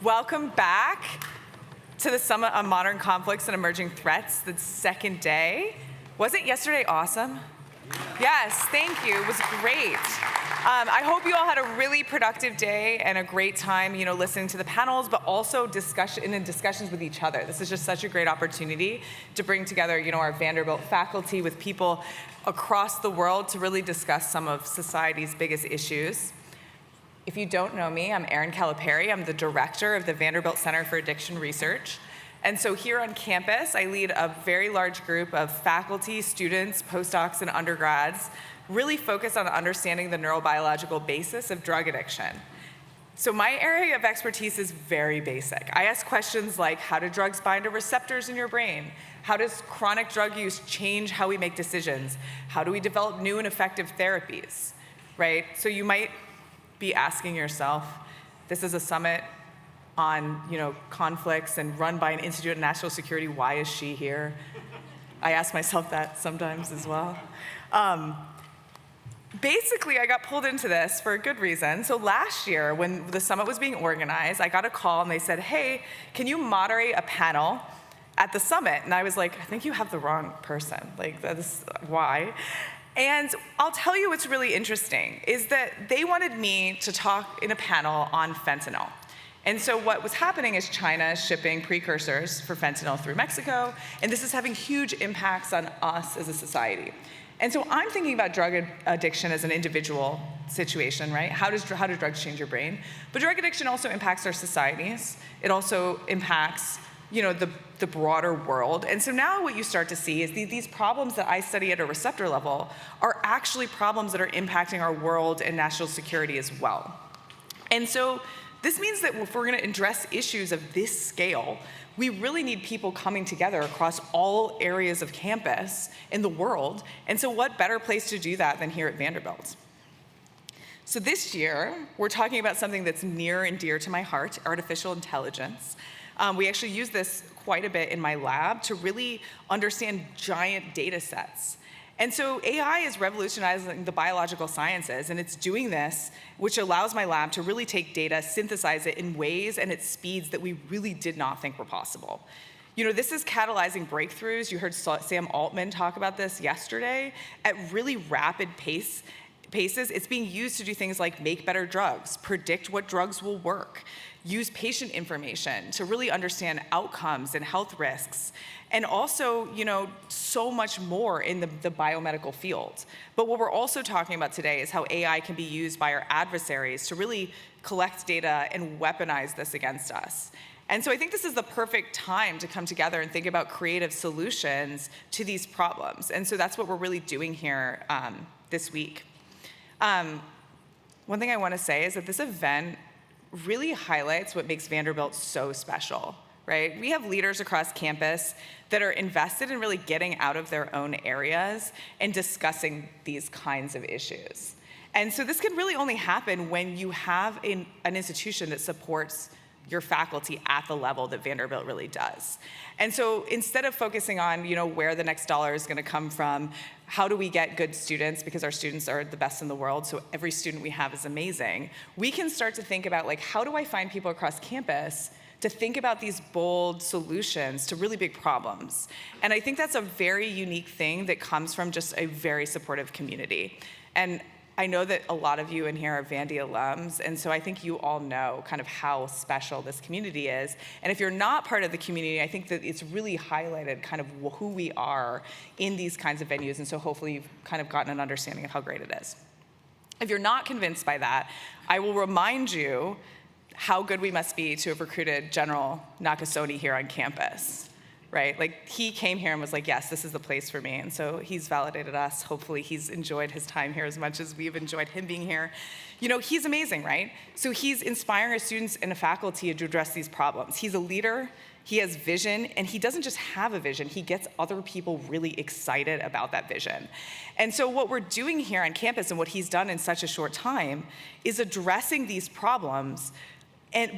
Welcome back to the Summit on Modern Conflicts and Emerging Threats, the second day. Wasn't yesterday awesome? Yes, thank you. It was great. I hope you all had a really productive day and a great time, listening to the panels, but also discussions with each other. This is just such a great opportunity to bring together, our Vanderbilt faculty with people across the world to really discuss some of society's biggest issues. If you don't know me, I'm Erin Calipari. I'm the director of the Vanderbilt Center for Addiction Research. And so here on campus, I lead a very large group of faculty, students, postdocs, and undergrads, really focused on understanding the neurobiological basis of drug addiction. So my area of expertise is very basic. I ask questions like, how do drugs bind to receptors in your brain? How does chronic drug use change how we make decisions? How do we develop new and effective therapies, right? So you might be asking yourself, this is a summit on conflicts and run by an Institute of National Security, why is she here? I ask myself that sometimes as well. Basically, I got pulled into this for a good reason. So last year, when the summit was being organized, I got a call and they said, hey, can you moderate a panel at the summit? And I was like, I think you have the wrong person. That's why. And I'll tell you what's really interesting is that they wanted me to talk in a panel on fentanyl. And so what was happening is China is shipping precursors for fentanyl through Mexico, and this is having huge impacts on us as a society. And so I'm thinking about drug addiction as an individual situation, right? How do drugs change your brain? But drug addiction also impacts our societies. It also impacts the broader world. And so now what you start to see is these problems that I study at a receptor level are actually problems that are impacting our world and national security as well. And so this means that if we're going to address issues of this scale, we really need people coming together across all areas of campus in the world. And so what better place to do that than here at Vanderbilt? So this year, we're talking about something that's near and dear to my heart, artificial intelligence. We actually use this quite a bit in my lab to really understand giant data sets. And so AI is revolutionizing the biological sciences, and it's doing this, which allows my lab to really take data, synthesize it in ways and at speeds that we really did not think were possible. This is catalyzing breakthroughs. You heard Sam Altman talk about this yesterday at really rapid paces. It's being used to do things like make better drugs, predict what drugs will work, use patient information to really understand outcomes and health risks, and also, so much more in the biomedical field. But what we're also talking about today is how AI can be used by our adversaries to really collect data and weaponize this against us. And so I think this is the perfect time to come together and think about creative solutions to these problems. And so that's what we're really doing here this week. One thing I want to say is that this event really highlights what makes Vanderbilt so special, right? We have leaders across campus that are invested in really getting out of their own areas and discussing these kinds of issues. And so this can really only happen when you have an institution that supports your faculty at the level that Vanderbilt really does. And so instead of focusing on, where the next dollar is going to come from, how do we get good students, because our students are the best in the world, so every student we have is amazing, we can start to think about, how do I find people across campus to think about these bold solutions to really big problems? And I think that's a very unique thing that comes from just a very supportive community. And I know that a lot of you in here are Vandy alums, and so I think you all know kind of how special this community is. And if you're not part of the community, I think that it's really highlighted kind of who we are in these kinds of venues, and so hopefully you've kind of gotten an understanding of how great it is. If you're not convinced by that, I will remind you how good we must be to have recruited General Nakasone here on campus. Right? He came here and was like, yes, this is the place for me. And so he's validated us. Hopefully he's enjoyed his time here as much as we've enjoyed him being here. He's amazing, right? So he's inspiring our students and the faculty to address these problems. He's a leader, he has vision, and he doesn't just have a vision, he gets other people really excited about that vision. And so what we're doing here on campus and what he's done in such a short time is addressing these problems.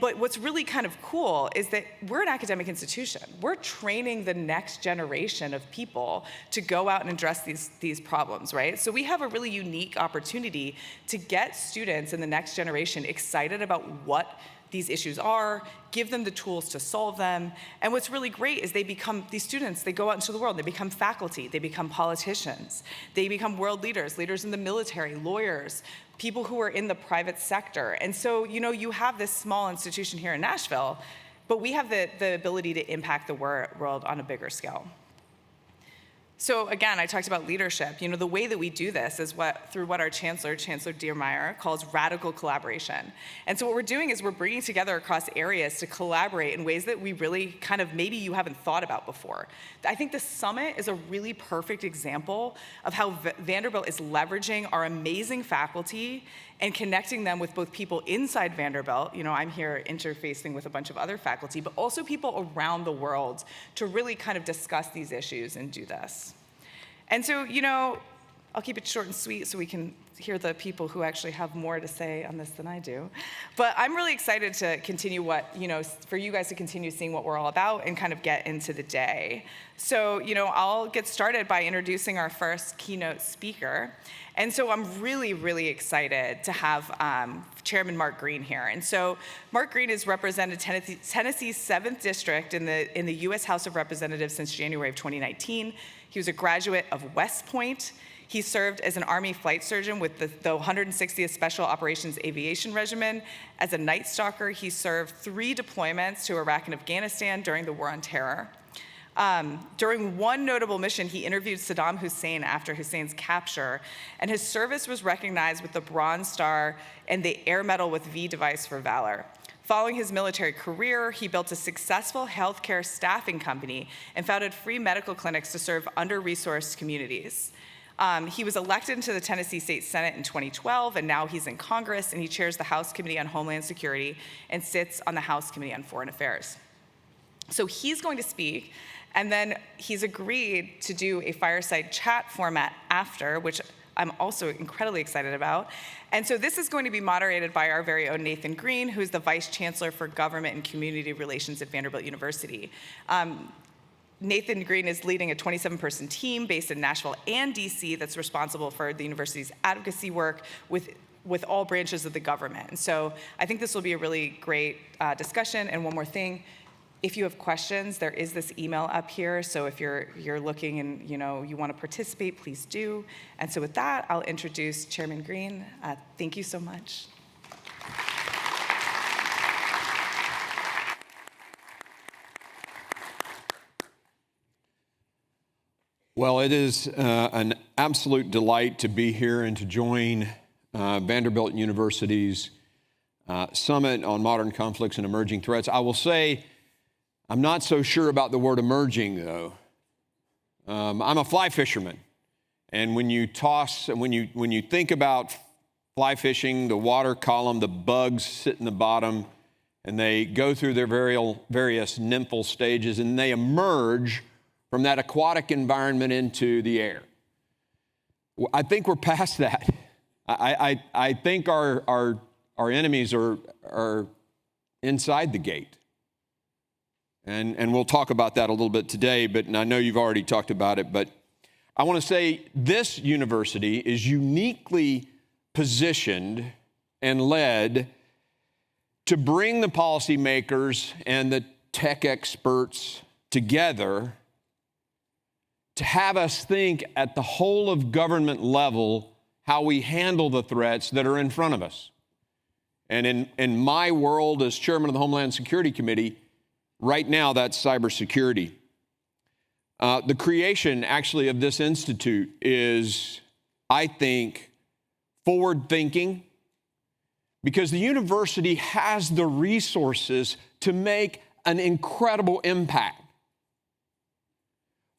But what's really kind of cool is that we're an academic institution. We're training the next generation of people to go out and address these problems, right? So we have a really unique opportunity to get students in the next generation excited about what these issues are, give them the tools to solve them. And what's really great is these students, they go out into the world, they become faculty, they become politicians, they become world leaders, leaders in the military, lawyers, people who are in the private sector. And so, you have this small institution here in Nashville, but we have the ability to impact the world on a bigger scale. So again, I talked about leadership. The way that we do this is through what our Chancellor Diermeyer, calls radical collaboration. And so what we're doing is we're bringing together across areas to collaborate in ways that we really maybe you haven't thought about before. I think the summit is a really perfect example of how Vanderbilt is leveraging our amazing faculty and connecting them with both people inside Vanderbilt. I'm here interfacing with a bunch of other faculty, but also people around the world to really discuss these issues and do this. And so, I'll keep it short and sweet so we can hear the people who actually have more to say on this than I do. But I'm really excited to continue for you guys to continue seeing what we're all about and get into the day. So, I'll get started by introducing our first keynote speaker. And so I'm really, really excited to have Chairman Mark Green here. And so Mark Green has represented Tennessee's 7th District in the U.S. House of Representatives since January of 2019. He was a graduate of West Point. He served as an Army flight surgeon with the 160th Special Operations Aviation Regiment. As a Night Stalker, he served 3 deployments to Iraq and Afghanistan during the War on Terror. During one notable mission, he interviewed Saddam Hussein after Hussein's capture, and his service was recognized with the Bronze Star and the Air Medal with V device for valor. Following his military career, he built a successful healthcare staffing company and founded free medical clinics to serve under-resourced communities. He was elected into the Tennessee State Senate in 2012, and now he's in Congress, and he chairs the House Committee on Homeland Security and sits on the House Committee on Foreign Affairs. So he's going to speak, and then he's agreed to do a fireside chat format after, which I'm also incredibly excited about. And so this is going to be moderated by our very own Nathan Green, who's the Vice Chancellor for Government and Community Relations at Vanderbilt University. Nathan Green is leading a 27-person team based in Nashville and DC that's responsible for the university's advocacy work with all branches of the government. And so I think this will be a really great discussion. And one more thing, if you have questions, there is this email up here. So if you're looking and you want to participate, please do. And so with that, I'll introduce Chairman Green. Thank you so much. Well, it is an absolute delight to be here and to join Vanderbilt University's Summit on Modern Conflicts and Emerging Threats. I will say, I'm not so sure about the word emerging, though. I'm a fly fisherman, and when you think about fly fishing, the water column, the bugs sit in the bottom, and they go through their various nymphal stages, and they emerge from that aquatic environment into the air. I think we're past that. I think our enemies are inside the gate. And we'll talk about that a little bit today, but I know you've already talked about it, but I want to say this university is uniquely positioned and led to bring the policymakers and the tech experts together to have us think at the whole of government level how we handle the threats that are in front of us. And in my world as chairman of the Homeland Security Committee, right now that's cybersecurity. The creation actually of this institute is, I think, forward-thinking because the university has the resources to make an incredible impact.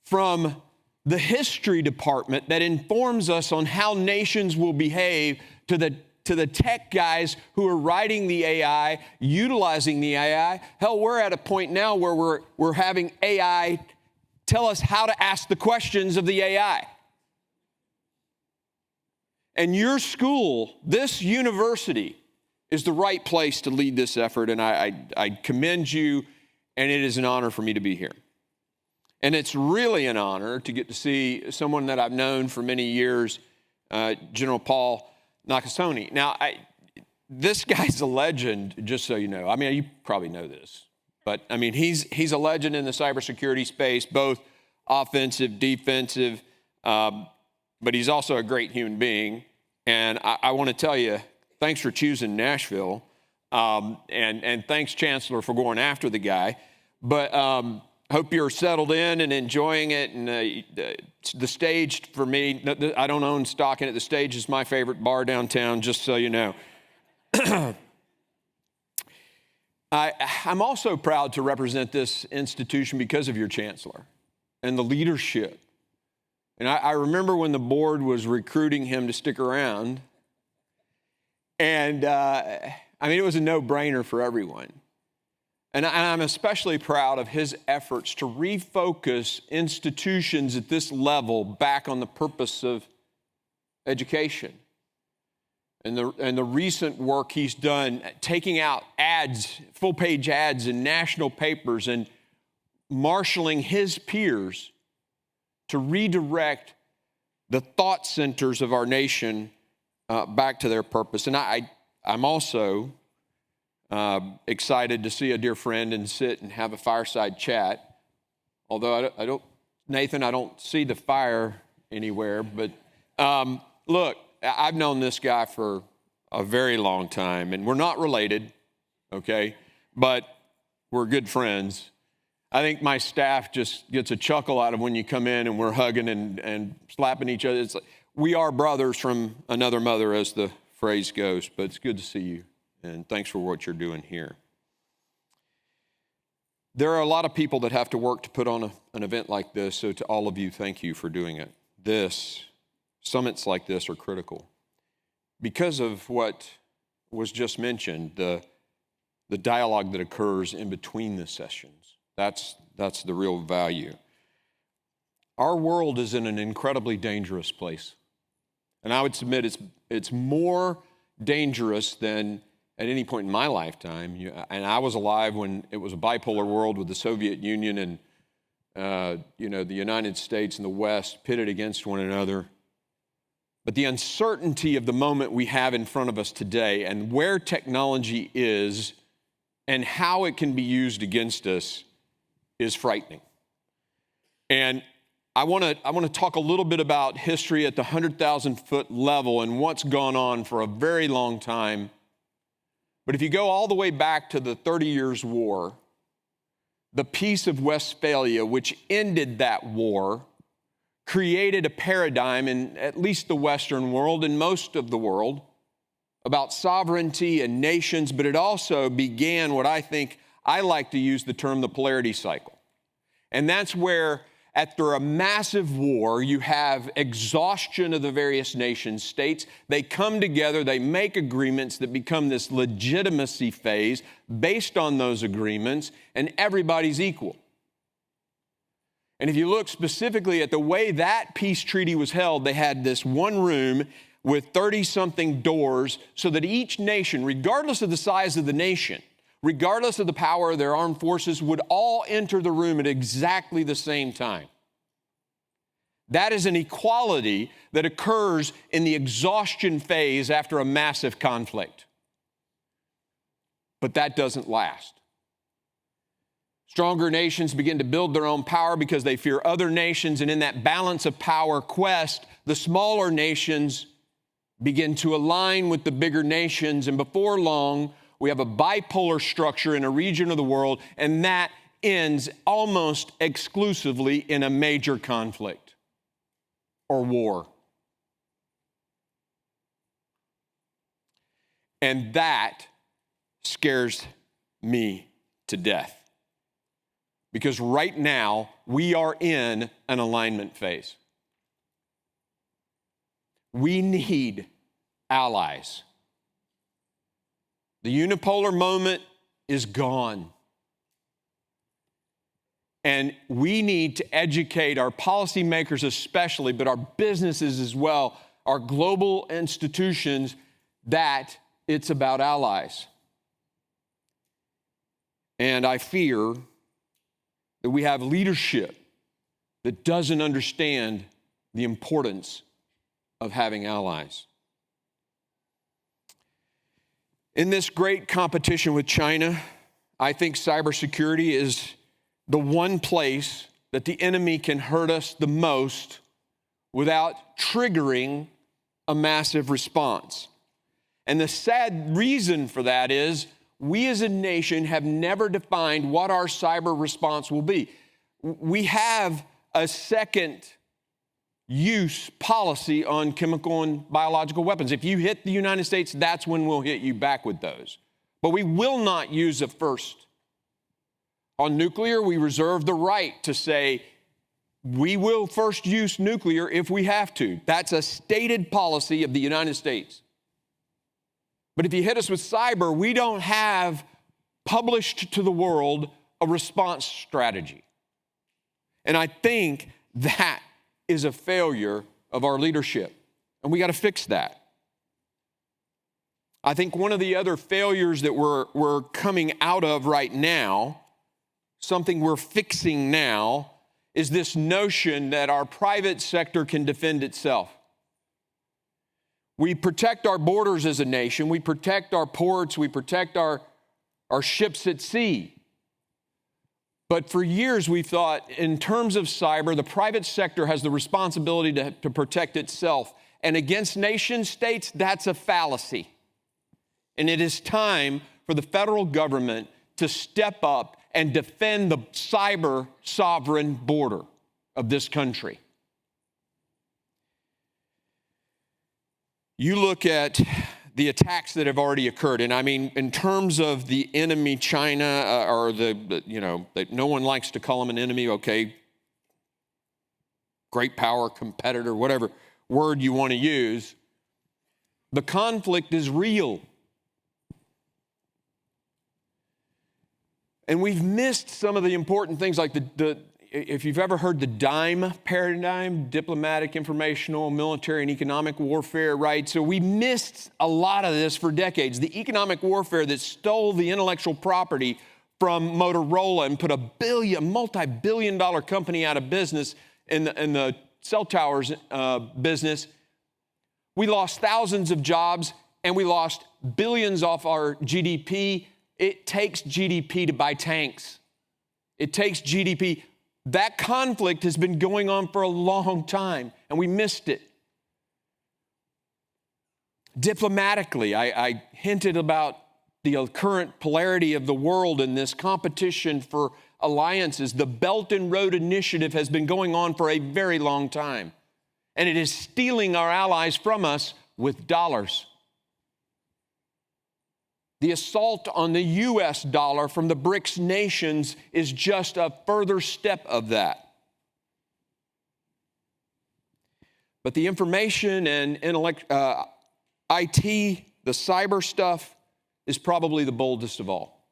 From the history department that informs us on how nations will behave to the tech guys who are writing the AI, utilizing the AI. Hell, we're at a point now where we're having AI tell us how to ask the questions of the AI. And your school, this university, is the right place to lead this effort, and I commend you, and it is an honor for me to be here. And it's really an honor to get to see someone that I've known for many years, General Paul Nakasone. Now, this guy's a legend, just so you know. I mean, you probably know this, but I mean, he's a legend in the cybersecurity space, both offensive, defensive, but he's also a great human being. And I want to tell you, thanks for choosing Nashville, and thanks, Chancellor, for going after the guy. But hope you're settled in and enjoying it. And the Stage, for me, I don't own stock in it. The Stage is my favorite bar downtown, just so you know. I'm also proud to represent this institution because of your chancellor and the leadership. And I remember when the board was recruiting him to stick around, and I mean, it was a no-brainer for everyone. And I'm especially proud of his efforts to refocus institutions at this level back on the purpose of education. And the recent work he's done, taking out ads, full-page ads in national papers and marshaling his peers to redirect the thought centers of our nation back to their purpose. And I'm also excited to see a dear friend and sit and have a fireside chat. Although I don't, Nathan, I don't see the fire anywhere. But look, I've known this guy for a very long time, and we're not related, okay? But we're good friends. I think my staff just gets a chuckle out of when you come in and we're hugging and slapping each other. It's like, we are brothers from another mother, as the phrase goes, but it's good to see you, and thanks for what you're doing here. There are a lot of people that have to work to put on an event like this, so to all of you, thank you for doing it. Summits like this are critical because of what was just mentioned, the dialogue that occurs in between the sessions. That's the real value. Our world is in an incredibly dangerous place. And I would submit it's more dangerous than at any point in my lifetime. And I was alive when it was a bipolar world with the Soviet Union and the United States and the West pitted against one another. But the uncertainty of the moment we have in front of us today and where technology is and how it can be used against us is frightening. And I want to talk a little bit about history at the 100,000-foot level and what's gone on for a very long time. But if you go all the way back to the 30 Years' War, the Peace of Westphalia, which ended that war, created a paradigm in at least the Western world and most of the world about sovereignty and nations, but it also began what I like to use the term the polarity cycle. And that's where, after a massive war, you have exhaustion of the various nation states. They come together, they make agreements that become this legitimacy phase based on those agreements, and everybody's equal. And if you look specifically at the way that peace treaty was held, they had this one room with 30-something doors so that each nation, regardless of the size of the nation, regardless of the power of their armed forces, would all enter the room at exactly the same time. That is an equality that occurs in the exhaustion phase after a massive conflict. But that doesn't last. Stronger nations begin to build their own power because they fear other nations, and in that balance of power quest, the smaller nations begin to align with the bigger nations, and before long, we have a bipolar structure in a region of the world, and that ends almost exclusively in a major conflict or war. And that scares me to death. Because right now, we are in an alignment phase. We need allies. The unipolar moment is gone. And we need to educate our policymakers especially, but our businesses as well, our global institutions, that it's about allies. And I fear that we have leadership that doesn't understand the importance of having allies. In this great competition with China, I think cybersecurity is the one place that the enemy can hurt us the most without triggering a massive response. And the sad reason for that is we as a nation have never defined what our cyber response will be. We have a second use policy on chemical and biological weapons. If you hit the United States, that's when we'll hit you back with those. But we will not use a first. On nuclear, we reserve the right to say we will first use nuclear if we have to. That's a stated policy of the United States. But if you hit us with cyber, we don't have published to the world a response strategy. And I think that is a failure of our leadership, and we got to fix that. I think one of the other failures that we're coming out of right now, something we're fixing now, is this notion that our private sector can defend itself. We protect our borders as a nation, we protect our ports, we protect our ships at sea. But for years, we thought, in terms of cyber, the private sector has the responsibility to protect itself. And against nation states, that's a fallacy. And it is time for the federal government to step up and defend the cyber sovereign border of this country. You look at the attacks that have already occurred. And I mean, in terms of the enemy, China, or that no one likes to call them an enemy, okay, great power, competitor, whatever word you want to use, the conflict is real. And we've missed some of the important things like if you've ever heard the DIME paradigm, diplomatic, informational, military, and economic warfare, right? So we missed a lot of this for decades. The economic warfare that stole the intellectual property from Motorola and put a multi-billion-dollar company out of business in the cell towers business. We lost thousands of jobs, and we lost billions off our GDP. It takes GDP to buy tanks. It takes GDP. That conflict has been going on for a long time, and we missed it. Diplomatically, I hinted about the current polarity of the world in this competition for alliances. The Belt and Road Initiative has been going on for a very long time, and it is stealing our allies from us with dollars. The assault on the U.S. dollar from the BRICS nations is just a further step of that. But the information and IT, the cyber stuff, is probably the boldest of all.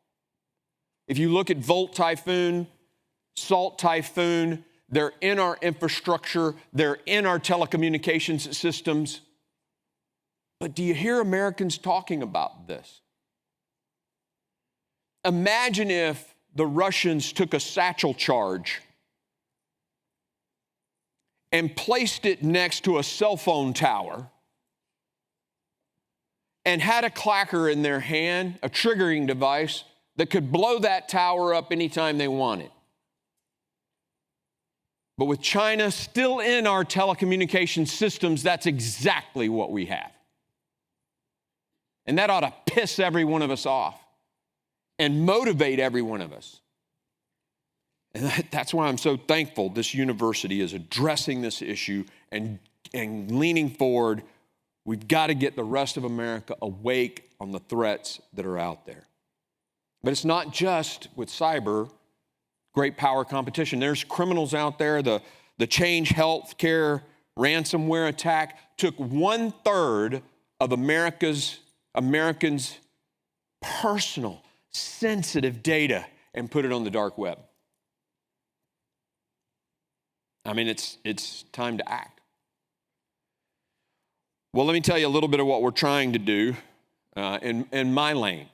If you look at Volt Typhoon, Salt Typhoon, they're in our infrastructure, they're in our telecommunications systems. But do you hear Americans talking about this? Imagine if the Russians took a satchel charge and placed it next to a cell phone tower and had a clacker in their hand, a triggering device that could blow that tower up anytime they wanted. But with China still in our telecommunication systems, that's exactly what we have. And that ought to piss every one of us off and motivate every one of us. And that's why I'm so thankful this university is addressing this issue and leaning forward. We've got to get the rest of America awake on the threats that are out there. But it's not just with cyber, great power competition. There's criminals out there. The Change Healthcare ransomware attack took 1/3 of Americans' personal, sensitive data and put it on the dark web. I mean, it's time to act. Well, let me tell you a little bit of what we're trying to do in my lane.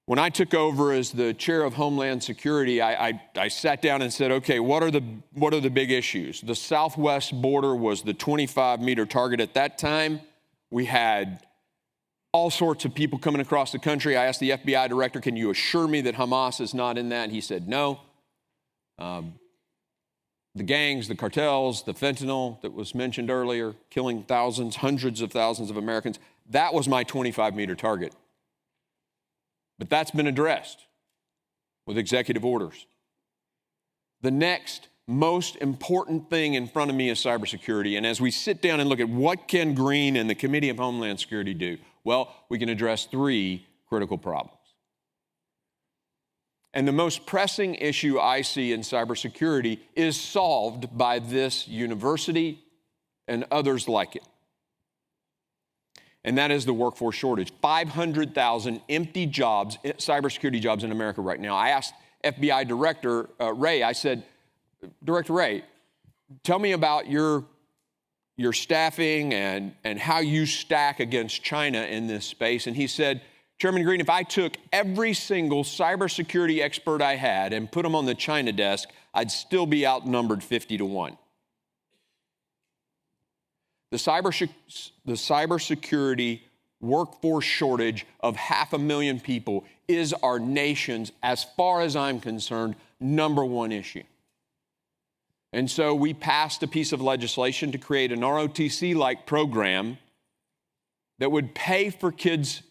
When I took over as the chair of Homeland Security, I sat down and said, okay, what are the big issues? The southwest border was the 25-meter target at that time. We had all sorts of people coming across the country. I asked the FBI director, can you assure me that Hamas is not in that? And he said no. The gangs, the cartels, the fentanyl that was mentioned earlier, killing thousands, hundreds of thousands of Americans, that was my 25-meter target. But that's been addressed with executive orders. The next most important thing in front of me is cybersecurity. And as we sit down and look at what Ken Green and the Committee of Homeland Security do, well, we can address 3 critical problems. And the most pressing issue I see in cybersecurity is solved by this university and others like it. And that is the workforce shortage. 500,000 empty jobs, cybersecurity jobs in America right now. I asked FBI Director Ray, I said, Director Ray, tell me about your staffing and how you stack against China in this space. And he said, Chairman Green, if I took every single cybersecurity expert I had and put them on the China desk, I'd still be outnumbered 50-1. The cybersecurity workforce shortage of 500,000 people is our nation's, as far as I'm concerned, #1 issue. And so we passed a piece of legislation to create an ROTC-like program that would pay for kids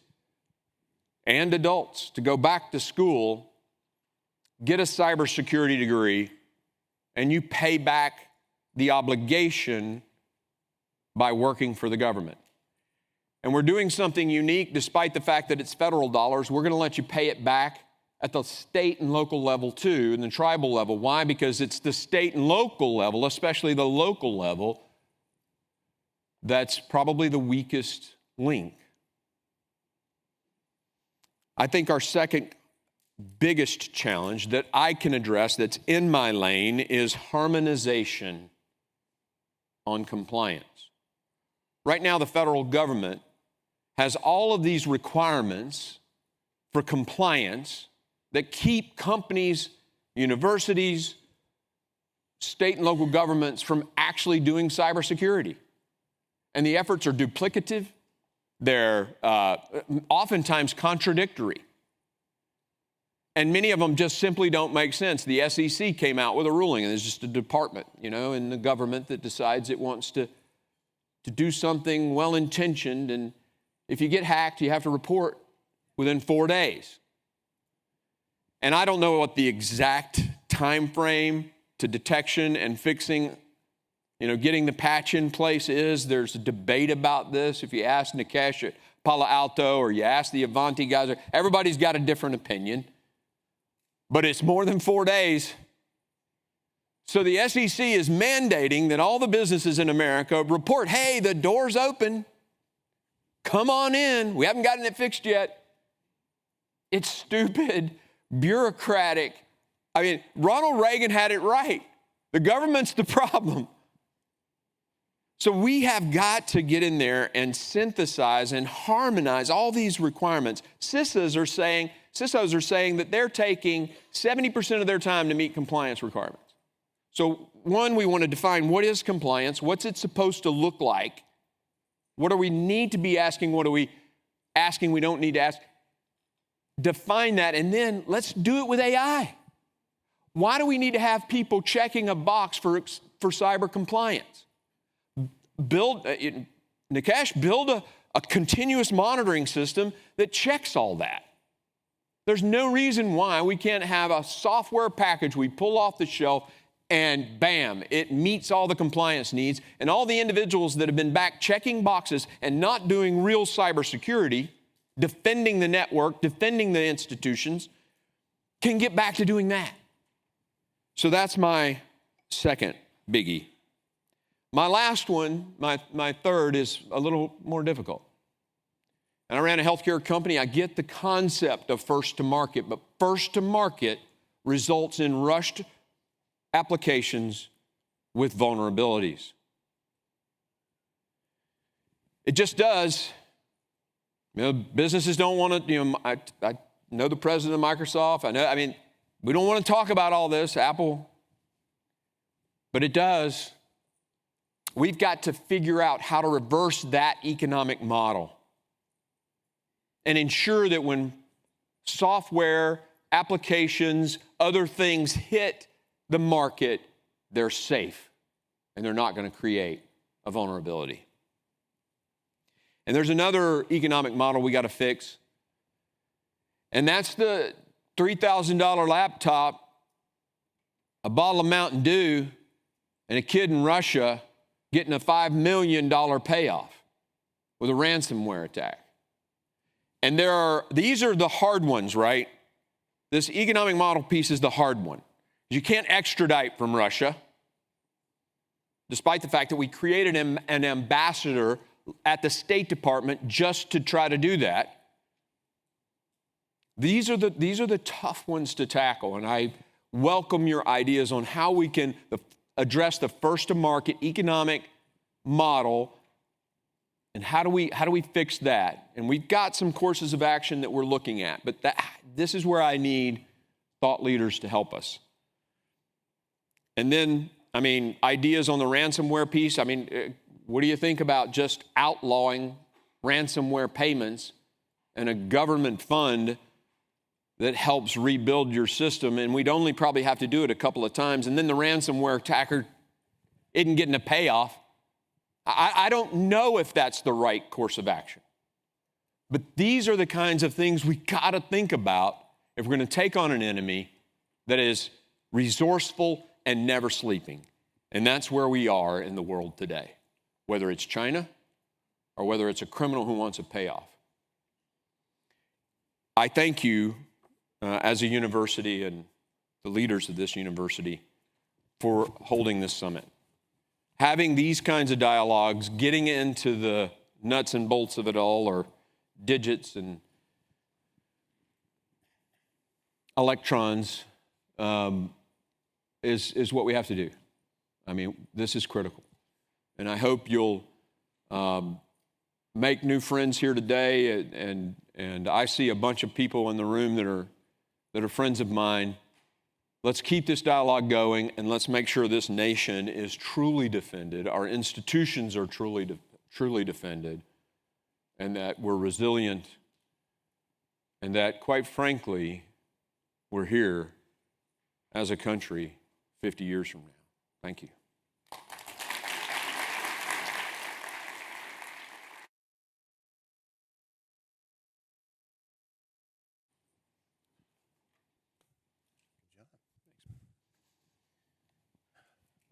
and adults to go back to school, get a cybersecurity degree, and you pay back the obligation by working for the government. And we're doing something unique despite the fact that it's federal dollars. We're going to let you pay it back at the state and local level too, and the tribal level. Why? Because it's the state and local level, especially the local level, that's probably the weakest link. I think our second biggest challenge that I can address that's in my lane is harmonization on compliance. Right now, the federal government has all of these requirements for compliance that keep companies, universities, state and local governments from actually doing cybersecurity. And the efforts are duplicative. They're oftentimes contradictory. And many of them just simply don't make sense. The SEC came out with a ruling, and it's just a department, in the government that decides it wants to do something well-intentioned, and if you get hacked, you have to report within 4 days. And I don't know what the exact time frame to detection and fixing, getting the patch in place is. There's a debate about this. If you ask Nikesh at Palo Alto or you ask the Avanti guys, everybody's got a different opinion. But it's more than 4 days. So the SEC is mandating that all the businesses in America report, hey, the door's open. Come on in. We haven't gotten it fixed yet. It's stupid, bureaucratic. Ronald Reagan had it right. The government's the problem. So we have got to get in there and synthesize and harmonize all these requirements. CISOs are saying that they're taking 70% of their time to meet compliance requirements. So one, we want to define what is compliance, what's it supposed to look like, what do we need to be asking, what are we asking we don't need to ask. Define that, and then let's do it with AI. Why do we need to have people checking a box for cyber compliance? Nikesh, build a continuous monitoring system that checks all that. There's no reason why we can't have a software package we pull off the shelf and bam, it meets all the compliance needs, and all the individuals that have been back checking boxes and not doing real cybersecurity, defending the network, defending the institutions, can get back to doing that. So that's my second biggie. My last one, my third, is a little more difficult. And I ran a healthcare company. I get the concept of first to market, but first to market results in rushed applications with vulnerabilities. It just does. Businesses don't want to, I know the president of Microsoft. We don't want to talk about all this, Apple, but it does. We've got to figure out how to reverse that economic model. and ensure that when software, applications, other things hit the market, they're safe and they're not going to create a vulnerability. And there's another economic model we got to fix, and that's the $3,000 laptop, a bottle of Mountain Dew, and a kid in Russia getting a $5 million payoff with a ransomware attack. And these are the hard ones, right? This economic model piece is the hard one. You can't extradite from Russia, despite the fact that we created an ambassador at the State Department just to try to do that. These are the tough ones to tackle, and I welcome your ideas on how we can address the first-to-market economic model, and how do we fix that? And we've got some courses of action that we're looking at, but this is where I need thought leaders to help us. And then, ideas on the ransomware piece. What do you think about just outlawing ransomware payments and a government fund that helps rebuild your system? And we'd only probably have to do it a couple of times, and then the ransomware attacker isn't getting a payoff. I don't know if that's the right course of action. But these are the kinds of things we got to think about if we're going to take on an enemy that is resourceful and never sleeping. And that's where we are in the world today, whether it's China or whether it's a criminal who wants a payoff. I thank you as a university and the leaders of this university for holding this summit. Having these kinds of dialogues, getting into the nuts and bolts of it all, or digits and electrons, is what we have to do. This is critical. And I hope you'll make new friends here today. And I see a bunch of people in the room that are friends of mine. Let's keep this dialogue going, and let's make sure this nation is truly defended, our institutions are truly defended, and that we're resilient, and that, quite frankly, we're here as a country 50 years from now. Thank you.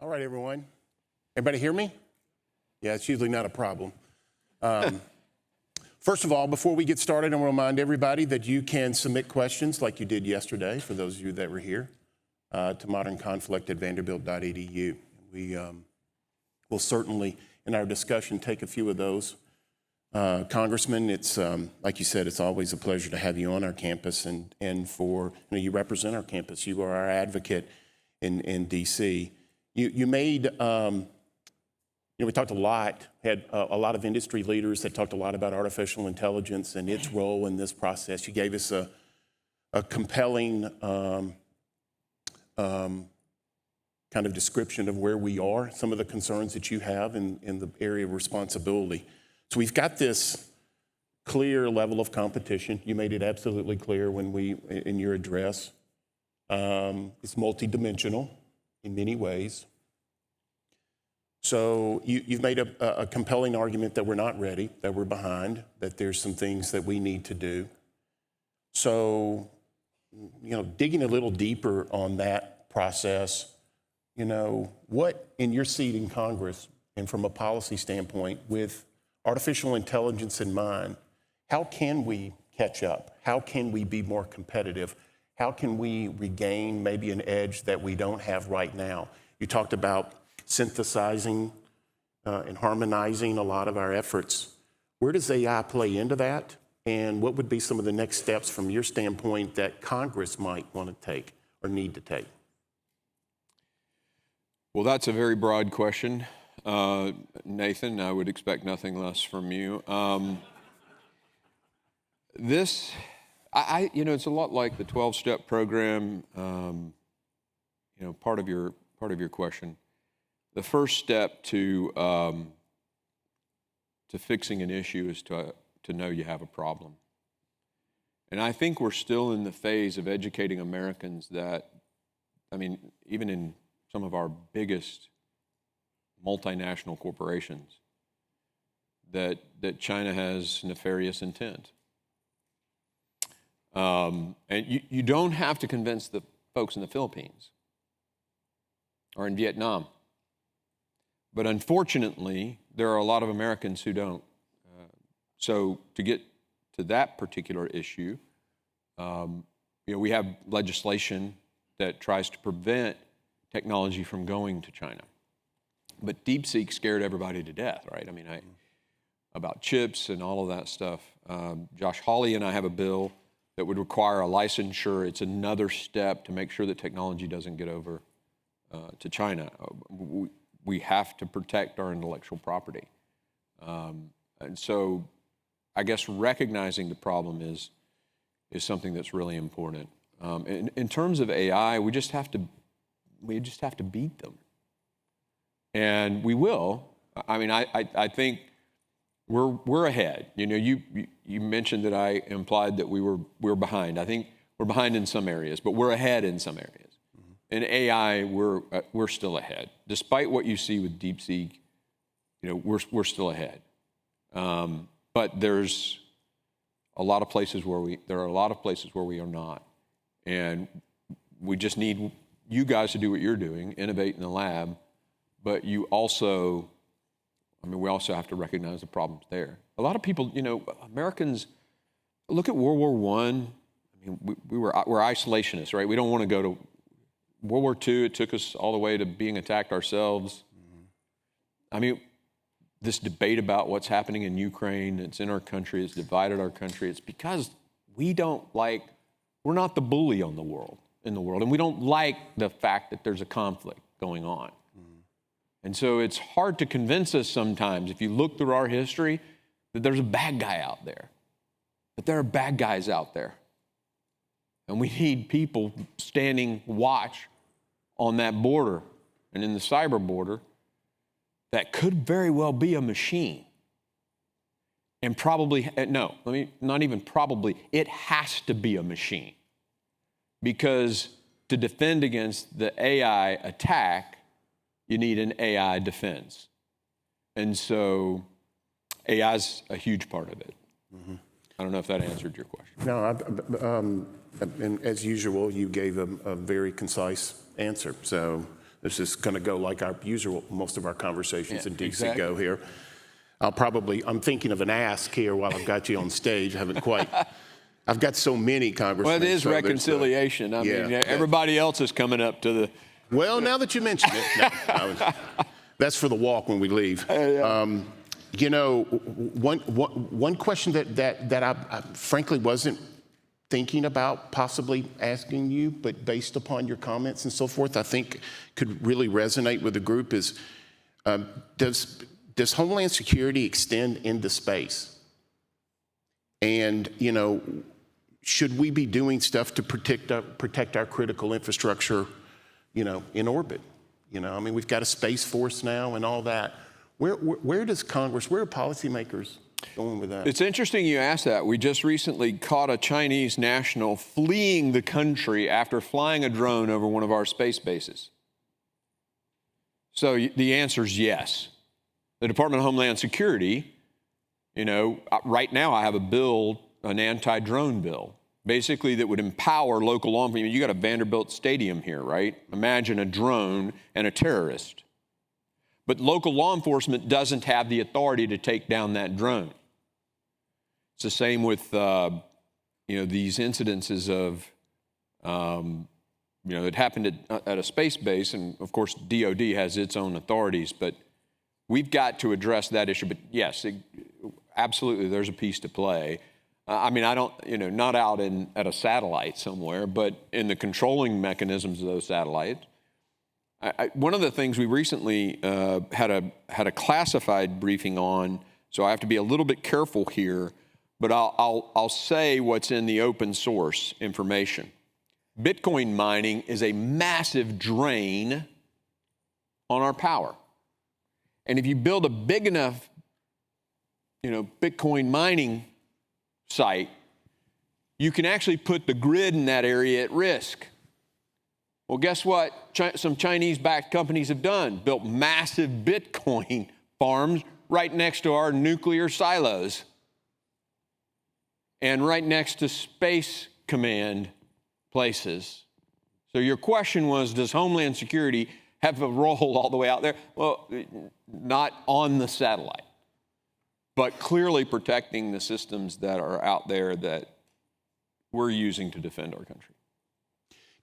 All right, everyone. Everybody hear me? Yeah, it's usually not a problem. First of all, before we get started, I want to remind everybody that you can submit questions like you did yesterday, for those of you that were here, to modernconflict@vanderbilt.edu. We will certainly, in our discussion, take a few of those. Congressman, it's, like you said, it's always a pleasure to have you on our campus, and for, you represent our campus. You are our advocate in D.C. You made, we talked a lot, had a lot of industry leaders that talked a lot about artificial intelligence and its role in this process. You gave us a compelling kind of description of where we are, some of the concerns that you have in the area of responsibility. So we've got this clear level of competition. You made it absolutely clear in your address. It's multidimensional in many ways. So you've made a compelling argument that we're not ready, that we're behind, that there's some things that we need to do. So, digging a little deeper on that process, what in your seat in Congress and from a policy standpoint with artificial intelligence in mind, how can we catch up? How can we be more competitive? How can we regain maybe an edge that we don't have right now? You talked about synthesizing and harmonizing a lot of our efforts. Where does AI play into that? And what would be some of the next steps from your standpoint that Congress might want to take or need to take? Well, that's a very broad question, Nathan. I would expect nothing less from you. It's a lot like the 12-step program. Part of your question. The first step to fixing an issue is to know you have a problem. And I think we're still in the phase of educating Americans that, I mean, even in some of our biggest multinational corporations, that China has nefarious intent. And you don't have to convince the folks in the Philippines or in Vietnam. But unfortunately, there are a lot of Americans who don't. So to get to that particular issue, we have legislation that tries to prevent technology from going to China. But DeepSeek scared everybody to death, right? I mean, about chips and all of that stuff. Josh Hawley and I have a bill that would require a licensure. It's another step to make sure that technology doesn't get over to China. We have to protect our intellectual property. And so I guess recognizing the problem is something that's really important. In terms of AI, we just have to beat them. And we will. I mean, I think we're ahead. You know, you mentioned that I implied that we're behind. I think we're behind in some areas, but we're ahead in some areas. Mm-hmm. In AI, we're still ahead, despite what you see with DeepSeek. You know, we're still ahead. But there's a lot of places where we are not, and we just need you guys to do what you're doing, innovate in the lab. But you also, we also have to recognize the problems there. A lot of people, Americans, look at World War I. I mean, we're isolationists, right? We don't want to go to World War II. It took us all the way to being attacked ourselves. Mm-hmm. I mean, this debate about what's happening in Ukraine, it's in our country, it's divided our country. It's because we're not the bully in the world, and we don't like the fact that there's a conflict going on. And so it's hard to convince us sometimes, if you look through our history, that there's a bad guy out there, that there are bad guys out there. And we need people standing watch on that border and in the cyber border that could very well be a machine. And probably, not even probably, it has to be a machine. Because to defend against the AI attack, you need an AI defense. And so AI is a huge part of it. Mm-hmm. I don't know if that answered your question. No, and as usual, you gave a very concise answer. So this is going to go like our usual, most of our conversations in DC go here. I'm thinking of an ask here while I've got you on stage. I haven't quite. I've got so many conversations. Well, it is reconciliation. I mean, everybody else is coming up to the. Well, now that you mention it, that's for the walk when we leave. One question that I frankly wasn't thinking about possibly asking you, but based upon your comments and so forth, I think could really resonate with the group is, does Homeland Security extend into space? And, should we be doing stuff to protect our critical infrastructure, in orbit? We've got a Space Force now and all that. Where does Congress, where are policymakers going with that? It's interesting you asked that. We just recently caught a Chinese national fleeing the country after flying a drone over one of our space bases. So the answer is yes. The Department of Homeland Security, right now I have a bill, an anti-drone bill, basically that would empower local law enforcement. You got a Vanderbilt Stadium here, right? Imagine a drone and a terrorist. But local law enforcement doesn't have the authority to take down that drone. It's the same with, these incidences of, it happened at a space base, and of course DOD has its own authorities, but we've got to address that issue. But yes, absolutely, there's a piece to play. I don't, not out at a satellite somewhere, but in the controlling mechanisms of those satellites. One of the things we recently had a classified briefing on, so I have to be a little bit careful here, but I'll say what's in the open source information. Bitcoin mining is a massive drain on our power. And if you build a big enough, Bitcoin mining site, you can actually put the grid in that area at risk. Well, guess what some Chinese-backed companies have done? Built massive Bitcoin farms right next to our nuclear silos and right next to space command places. So your question was, does Homeland Security have a role all the way out there? Well, not on the satellite, but clearly protecting the systems that are out there that we're using to defend our country.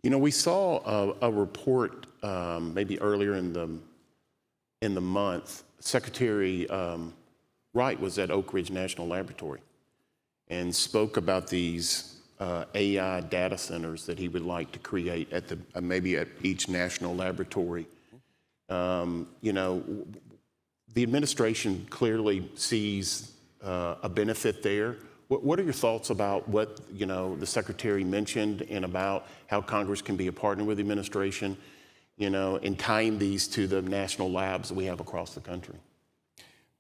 You know, we saw a report maybe earlier in the month. Secretary Wright was at Oak Ridge National Laboratory and spoke about these AI data centers that he would like to create at maybe at each national laboratory. You know, the administration clearly sees a benefit there. What are your thoughts about what, you know, the secretary mentioned and about how Congress can be a partner with the administration, you know, in tying these to the national labs that we have across the country?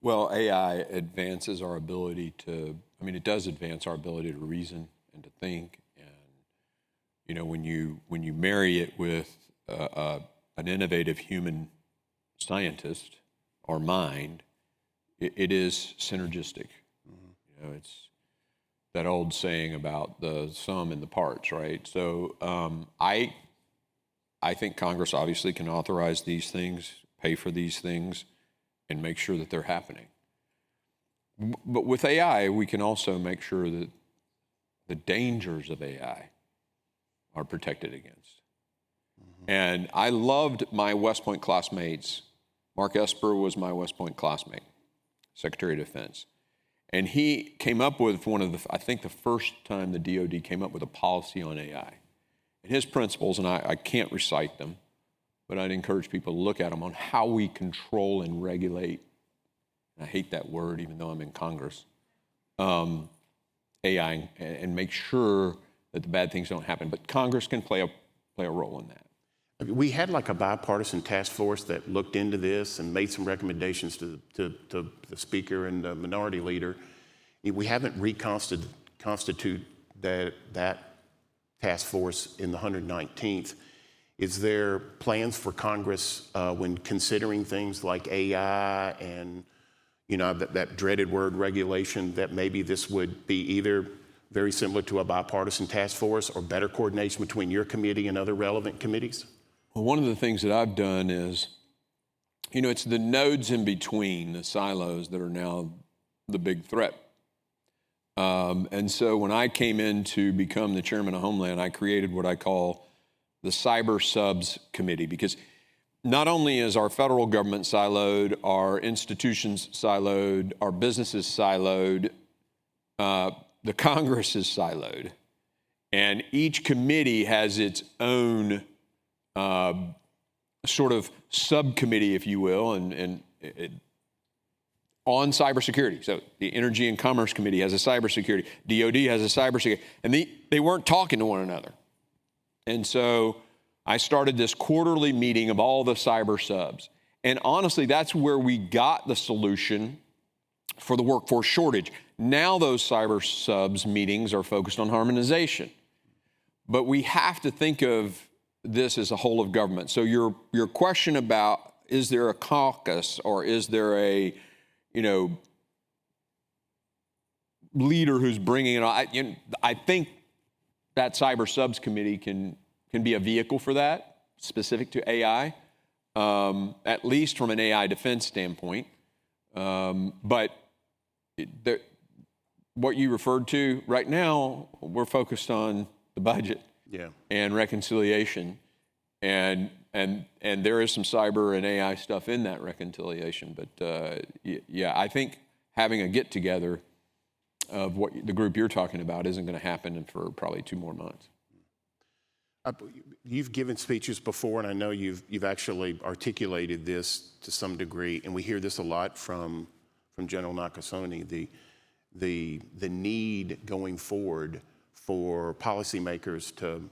Well, AI advances our ability to, I mean, it does advance our ability to reason and to think. And, you know, when you marry it with an innovative human scientist or mind, it is synergistic. You know, it's that old saying about the sum and the parts, right? So I think Congress obviously can authorize these things, pay for these things, and make sure that they're happening. But with AI, we can also make sure that the dangers of AI are protected against. And I loved my West Point classmates. Mark Esper was my West Point classmate, Secretary of Defense. And he came up with I think the first time the DOD came up with a policy on AI. And his principles, and I can't recite them, but I'd encourage people to look at them on how we control and regulate, and I hate that word even though I'm in Congress, AI, and make sure that the bad things don't happen. But Congress can play a role in that. We had like a bipartisan task force that looked into this and made some recommendations to the speaker and the minority leader. We haven't reconstituted that task force in the 119th. Is there plans for Congress when considering things like AI and, you know, that dreaded word regulation, that maybe this would be either very similar to a bipartisan task force or better coordination between your committee and other relevant committees? Well, one of the things that I've done is, you know, it's the nodes in between, the silos, that are now the big threat. And so when I came in to become the chairman of Homeland, I created what I call the Cyber Subs Committee, because not only is our federal government siloed, our institutions siloed, our businesses siloed, the Congress is siloed. And each committee has its own sort of subcommittee, if you will, on cybersecurity. So the Energy and Commerce Committee has a cybersecurity, DOD has a cybersecurity, and they weren't talking to one another. And so I started this quarterly meeting of all the cyber subs. And honestly, that's where we got the solution for the workforce shortage. Now those cyber subs meetings are focused on harmonization. But we have to think of this as a whole of government. So your question about, is there a caucus or is there a, you know, leader who's bringing it on? I think that Cyber Subs Committee can be a vehicle for that, specific to AI, at least from an AI defense standpoint. But what you referred to right now, we're focused on the budget. Yeah. And reconciliation, and there is some cyber and AI stuff in that reconciliation. But yeah, I think having a get together of what the group you're talking about isn't going to happen for probably 2 more months. You've given speeches before, and I know you've actually articulated this to some degree, and we hear this a lot from General Nakasone, the need going forward for policymakers to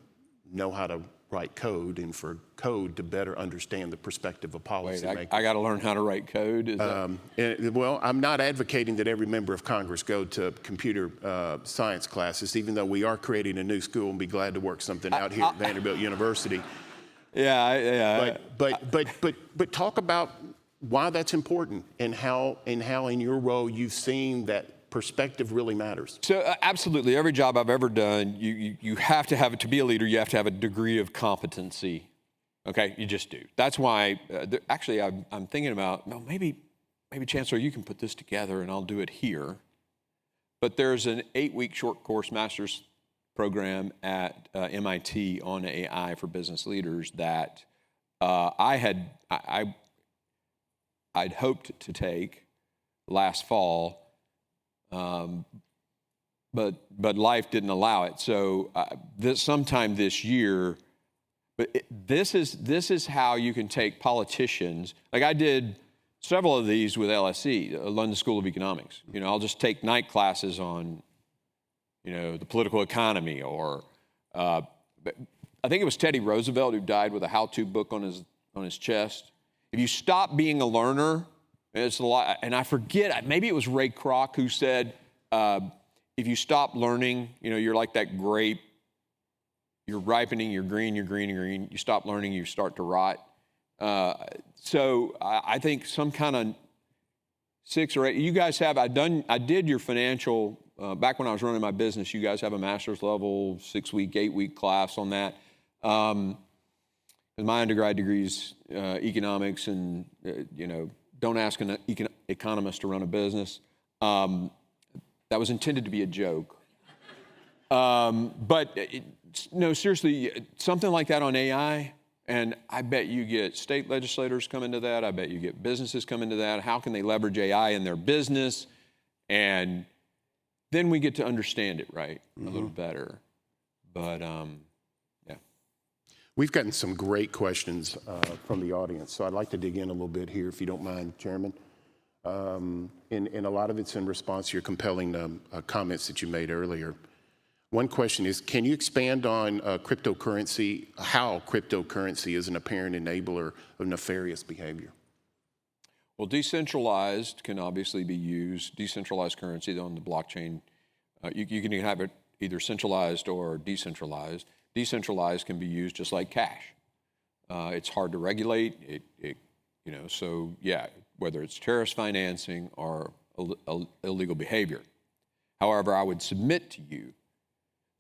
know how to write code and for code to better understand the perspective of policymakers. I got to learn how to write code? Is that... Well, I'm not advocating that every member of Congress go to computer science classes, even though we are creating a new school and be glad to work something out here at Vanderbilt University. But talk about why that's important and how in your role you've seen that perspective really matters. So absolutely, every job I've ever done, you have to have, to be a leader, you have to have a degree of competency. Okay, you just do. That's why, actually, I'm thinking about, well, maybe Chancellor, you can put this together and I'll do it here. But there's an 8-week short course master's program at MIT on AI for business leaders that I'd hoped to take last fall. But life didn't allow it. So sometime this year, this is how you can take politicians. Like I did several of these with LSE, London School of Economics. I'll just take night classes on, the political economy, or I think it was Teddy Roosevelt who died with a how-to book on his chest. If you stop being a learner, it's a lot, and I forget, maybe it was Ray Kroc who said, if you stop learning, you're like that grape, you're ripening, you're green, you're green, you're green. You stop learning, you start to rot. So I think some kind of 6 or 8, you guys have, I did your financial, back when I was running my business, you guys have a master's level, 6-week, 8-week class on that. My undergrad degree is economics, and, don't ask an economist to run a business. That was intended to be a joke. But no, seriously, something like that on AI, and I bet you get state legislators come into that. I bet you get businesses come into that. How can they leverage AI in their business? And then we get to understand it, right, a little better. But, yeah. We've gotten some great questions from the audience, so I'd like to dig in a little bit here, if you don't mind, Chairman. And a lot of it's in response to your compelling comments that you made earlier. One question is, can you expand on cryptocurrency, how cryptocurrency is an apparent enabler of nefarious behavior? Well, decentralized can obviously be used, decentralized currency on the blockchain. You can have it either centralized or decentralized. Decentralized can be used just like cash. It's hard to regulate. So yeah, whether it's terrorist financing or illegal behavior. However, I would submit to you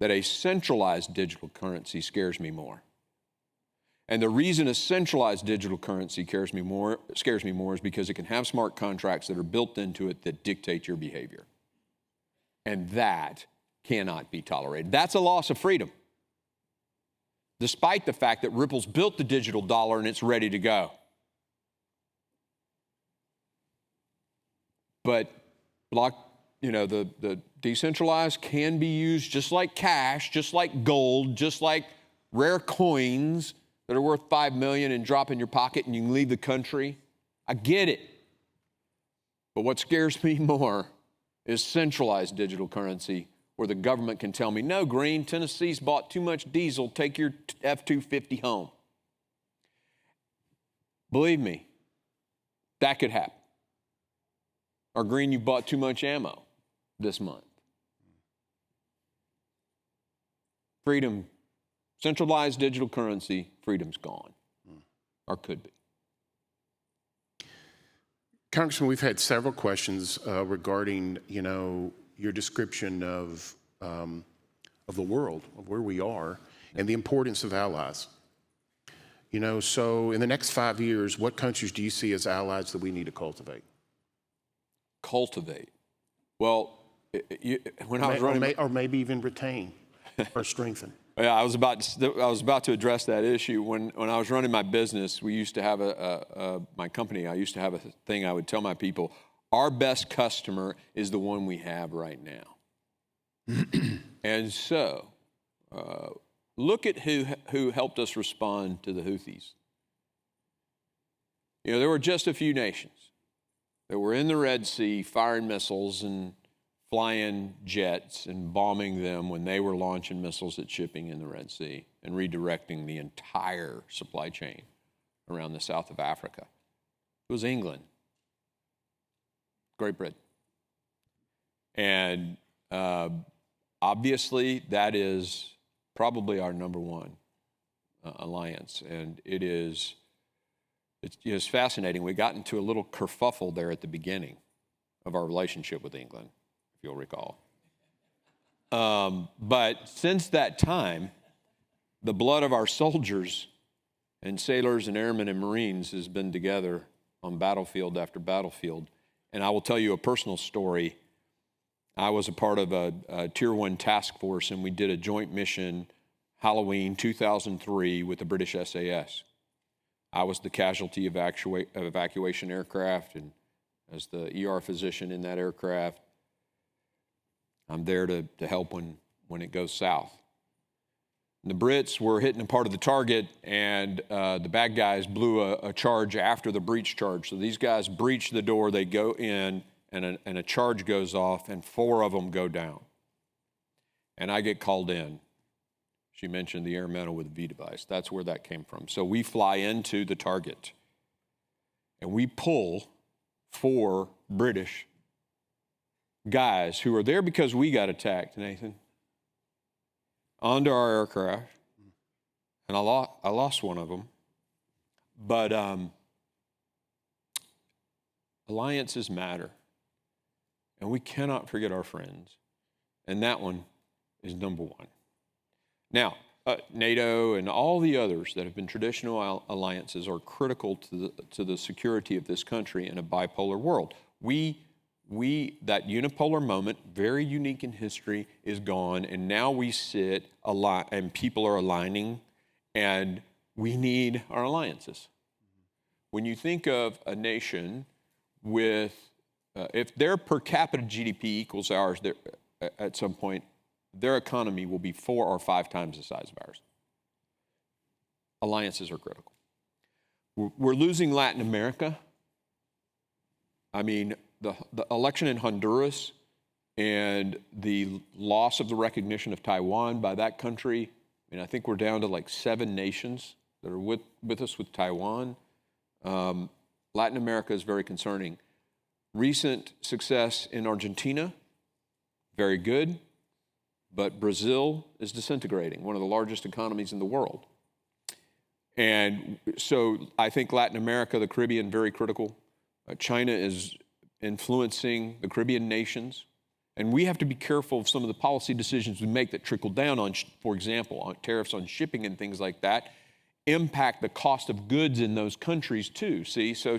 that a centralized digital currency scares me more. And the reason a centralized digital currency scares me more is because it can have smart contracts that are built into it that dictate your behavior. And that cannot be tolerated. That's a loss of freedom, despite the fact that Ripple's built the digital dollar and it's ready to go. But the decentralized can be used just like cash, just like gold, just like rare coins that are worth $5 million and drop in your pocket and you can leave the country. I get it. But what scares me more is centralized digital currency, where the government can tell me, no, Green, Tennessee's bought too much diesel, take your F-250 home. Believe me, that could happen. Or Green, you bought too much ammo this month. Freedom, centralized digital currency, freedom's gone, or could be. Congressman, we've had several questions regarding, your description of the world, of where we are, and the importance of allies. So in the next 5 years, what countries do you see as allies that we need to cultivate? Cultivate. Well, when I was running, or maybe even retain or strengthen. Yeah, I was about to address that issue. When I was running my business, we used to have my company. I used to have a thing I would tell my people: our best customer is the one we have right now. And so, look at who helped us respond to the Houthis. There were just a few nations that were in the Red Sea firing missiles and flying jets and bombing them when they were launching missiles at shipping in the Red Sea and redirecting the entire supply chain around the south of Africa. It was England, Great Britain. And obviously, that is probably our number one alliance. And it's fascinating. We got into a little kerfuffle there at the beginning of our relationship with England, if you'll recall. But since that time, the blood of our soldiers and sailors and airmen and Marines has been together on battlefield after battlefield. And I will tell you a personal story. I was a part of a Tier 1 task force, and we did a joint mission Halloween 2003 with the British SAS. I was the casualty evacuation aircraft, and as the ER physician in that aircraft, I'm there to help when it goes south. And the Brits were hitting a part of the target, and the bad guys blew a charge after the breach charge. So these guys breach the door, they go in, and a charge goes off, and 4 of them go down. And I get called in. She mentioned the air medal with a V device. That's where that came from. So we fly into the target, and we pull 4 British guys who are there because we got attacked, Nathan, onto our aircraft. And I lost one of them. But alliances matter. And we cannot forget our friends. And that one is number one. Now, NATO and all the others that have been traditional alliances are critical to the security of this country in a bipolar world. That unipolar moment, very unique in history, is gone, and now we sit and people are aligning, and we need our alliances. When you think of a nation with, if their per capita GDP equals ours, at some point, their economy will be 4 or 5 times the size of ours. Alliances are critical. We're losing Latin America. I mean, the election in Honduras and the loss of the recognition of Taiwan by that country, I mean, I think we're down to like 7 nations that are with us with Taiwan. Latin America is very concerning. Recent success in Argentina, very good, but Brazil is disintegrating, one of the largest economies in the world. And so I think Latin America, the Caribbean, very critical. China is influencing the Caribbean nations. And we have to be careful of some of the policy decisions we make that trickle down on, for example, on tariffs on shipping and things like that, impact the cost of goods in those countries too, see? So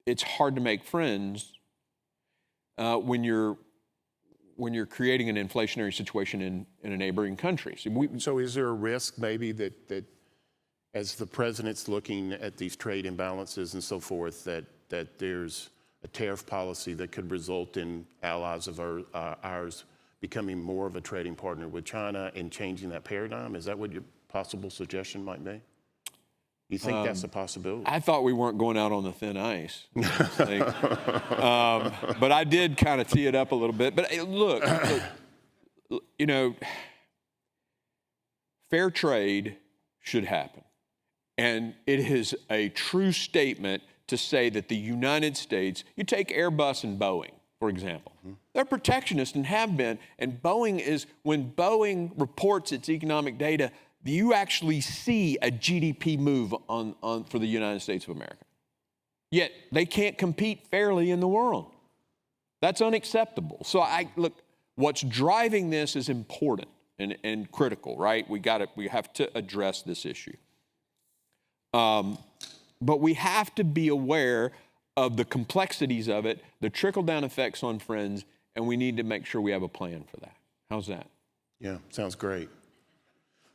it's hard to make friends when you're creating an inflationary situation in a neighboring country. So is there a risk maybe that as the president's looking at these trade imbalances and so forth, that there's a tariff policy that could result in allies of ours becoming more of a trading partner with China and changing that paradigm? Is that what your possible suggestion might be? You think that's a possibility? I thought we weren't going out on the thin ice. But I did kind of tee it up a little bit. But look, you know, fair trade should happen. And it is a true statement to say that the United States, you take Airbus and Boeing, for example. They're protectionist and have been. And Boeing is, when Boeing reports its economic data, you actually see a GDP move on for the United States of America. Yet they can't compete fairly in the world. That's unacceptable. So look, what's driving this is important and critical, right? We have to address this issue. But we have to be aware of the complexities of it, the trickle-down effects on friends, and we need to make sure we have a plan for that. How's that? Yeah, sounds great.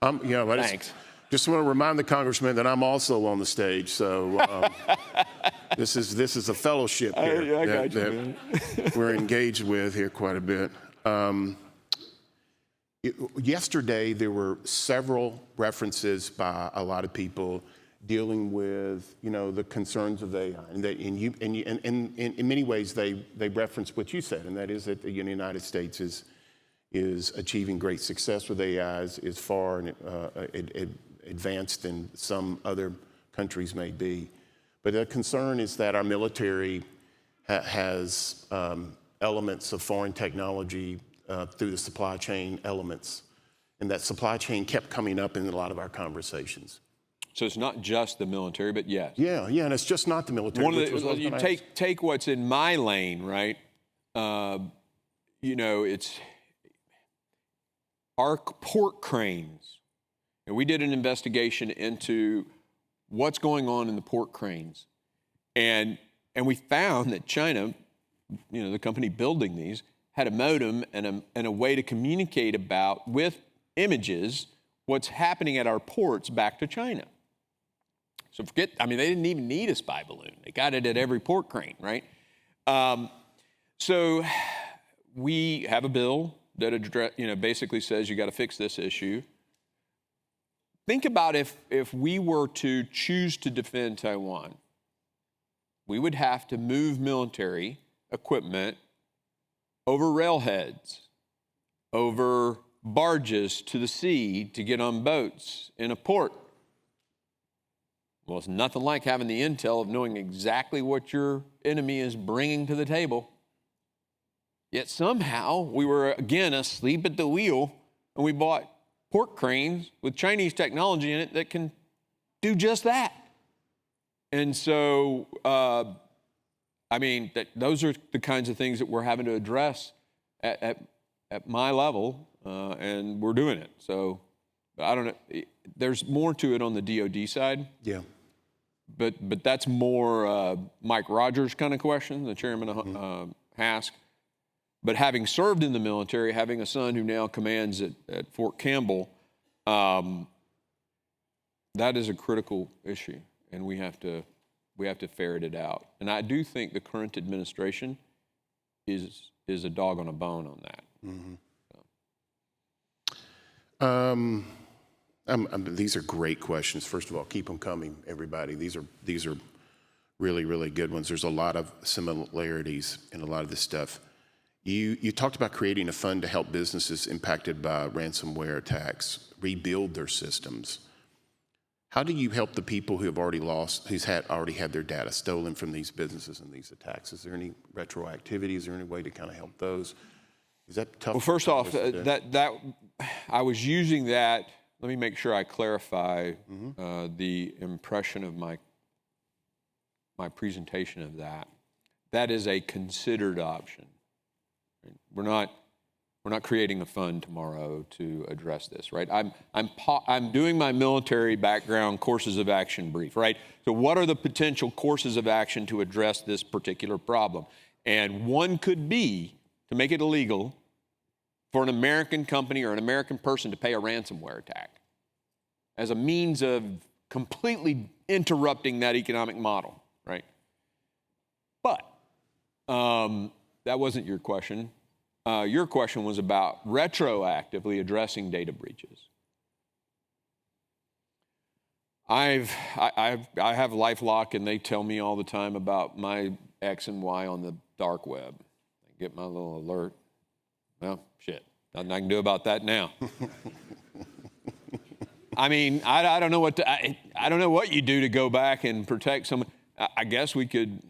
Thanks. Just want to remind the congressman that I'm also on the stage, so this is a fellowship here I got you, man. We're engaged with here quite a bit. Yesterday, there were several references by a lot of people dealing with, the concerns of AI. And in many ways, they reference what you said, and that is that the United States is achieving great success with AI, is far advanced than some other countries may be. But the concern is that our military has elements of foreign technology through the supply chain elements, and that supply chain kept coming up in a lot of our conversations. So it's not just the military, but yes. Yeah, and it's just not the military. You take what's in my lane, right? It's our port cranes. And we did an investigation into what's going on in the port cranes. And we found that China, the company building these, had a modem and a way to communicate with images what's happening at our ports back to China. So they didn't even need a spy balloon. They got it at every port crane, right? So we have a bill that basically says you got to fix this issue. Think about if we were to choose to defend Taiwan, we would have to move military equipment over railheads, over barges to the sea to get on boats in a port. Well, it's nothing like having the intel of knowing exactly what your enemy is bringing to the table. Yet somehow we were, again, asleep at the wheel, and we bought port cranes with Chinese technology in it that can do just that. And so, those are the kinds of things that we're having to address at my level, and we're doing it. So I don't know. There's more to it on the DoD side. Yeah. But that's more Mike Rogers kind of question, the chairman of HASC. But having served in the military, having a son who now commands at Fort Campbell, that is a critical issue, and we have to ferret it out. And I do think the current administration is a dog on a bone on that. Mm-hmm. These are great questions. First of all, keep them coming, everybody. These are really, really good ones. There's a lot of similarities in a lot of this stuff. You talked about creating a fund to help businesses impacted by ransomware attacks rebuild their systems. How do you help the people who have already already had their data stolen from these businesses and these attacks? Is there any retroactivity? Is there any way to kind of help those? Is that tough? Well, first off, that I was using that. Let me make sure I clarify the impression of my presentation of that. That is a considered option. We're not creating a fund tomorrow to address this, right? I'm doing my military background courses of action brief, right? So what are the potential courses of action to address this particular problem? And one could be to make it illegal for an American company or an American person to pay a ransomware attack as a means of completely interrupting that economic model, right? But that wasn't your question. Your question was about retroactively addressing data breaches. I have LifeLock, and they tell me all the time about my X and Y on the dark web. I get my little alert. Well, shit, nothing I can do about that now. I mean, I don't know what I don't know what you do to go back and protect someone. I guess we could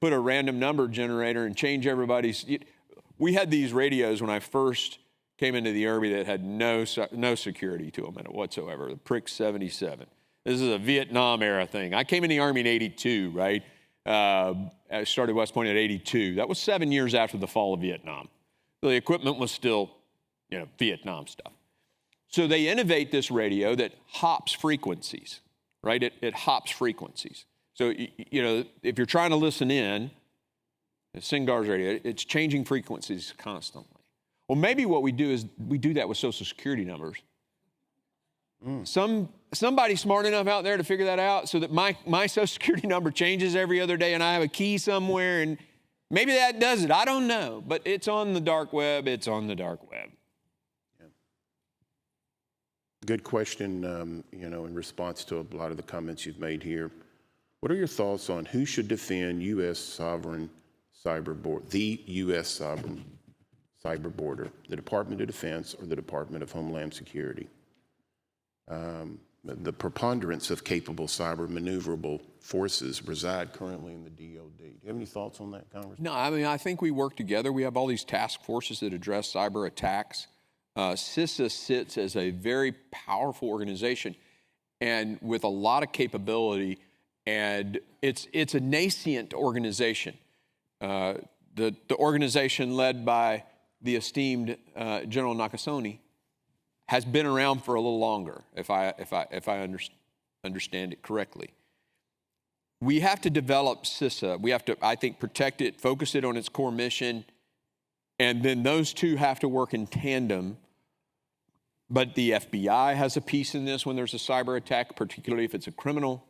put a random number generator and change everybody's. We had these radios when I first came into the Army that had no security to them in it whatsoever. The Prick 77. This is a Vietnam era thing. I came in the Army in '82, right? I started West Point at '82. That was 7 years after the fall of Vietnam. So the equipment was still, Vietnam stuff. So they innovate this radio that hops frequencies, right? It hops frequencies. So, if you're trying to listen in, Singar's radio, it's changing frequencies constantly. Well, maybe what we do is we do that with Social Security numbers. Somebody smart enough out there to figure that out so that my Social Security number changes every other day and I have a key somewhere, and maybe that does it. I don't know, but it's on the dark web. It's on the dark web. Good question, in response to a lot of the comments you've made here. What are your thoughts on who should defend U.S. sovereign cyber border, the U.S. sovereign cyber border, the Department of Defense or the Department of Homeland Security? The preponderance of capable cyber maneuverable forces reside currently in the DoD. Do you have any thoughts on that, Congressman? No, I mean, I think we work together. We have all these task forces that address cyber attacks. CISA sits as a very powerful organization and with a lot of capability, and it's a nascent organization. The organization led by the esteemed General Nakasone has been around for a little longer, if I understand it correctly. We have to develop CISA. We have to, I think, protect it, focus it on its core mission, and then those two have to work in tandem. But the FBI has a piece in this when there's a cyber attack, particularly if it's a criminal.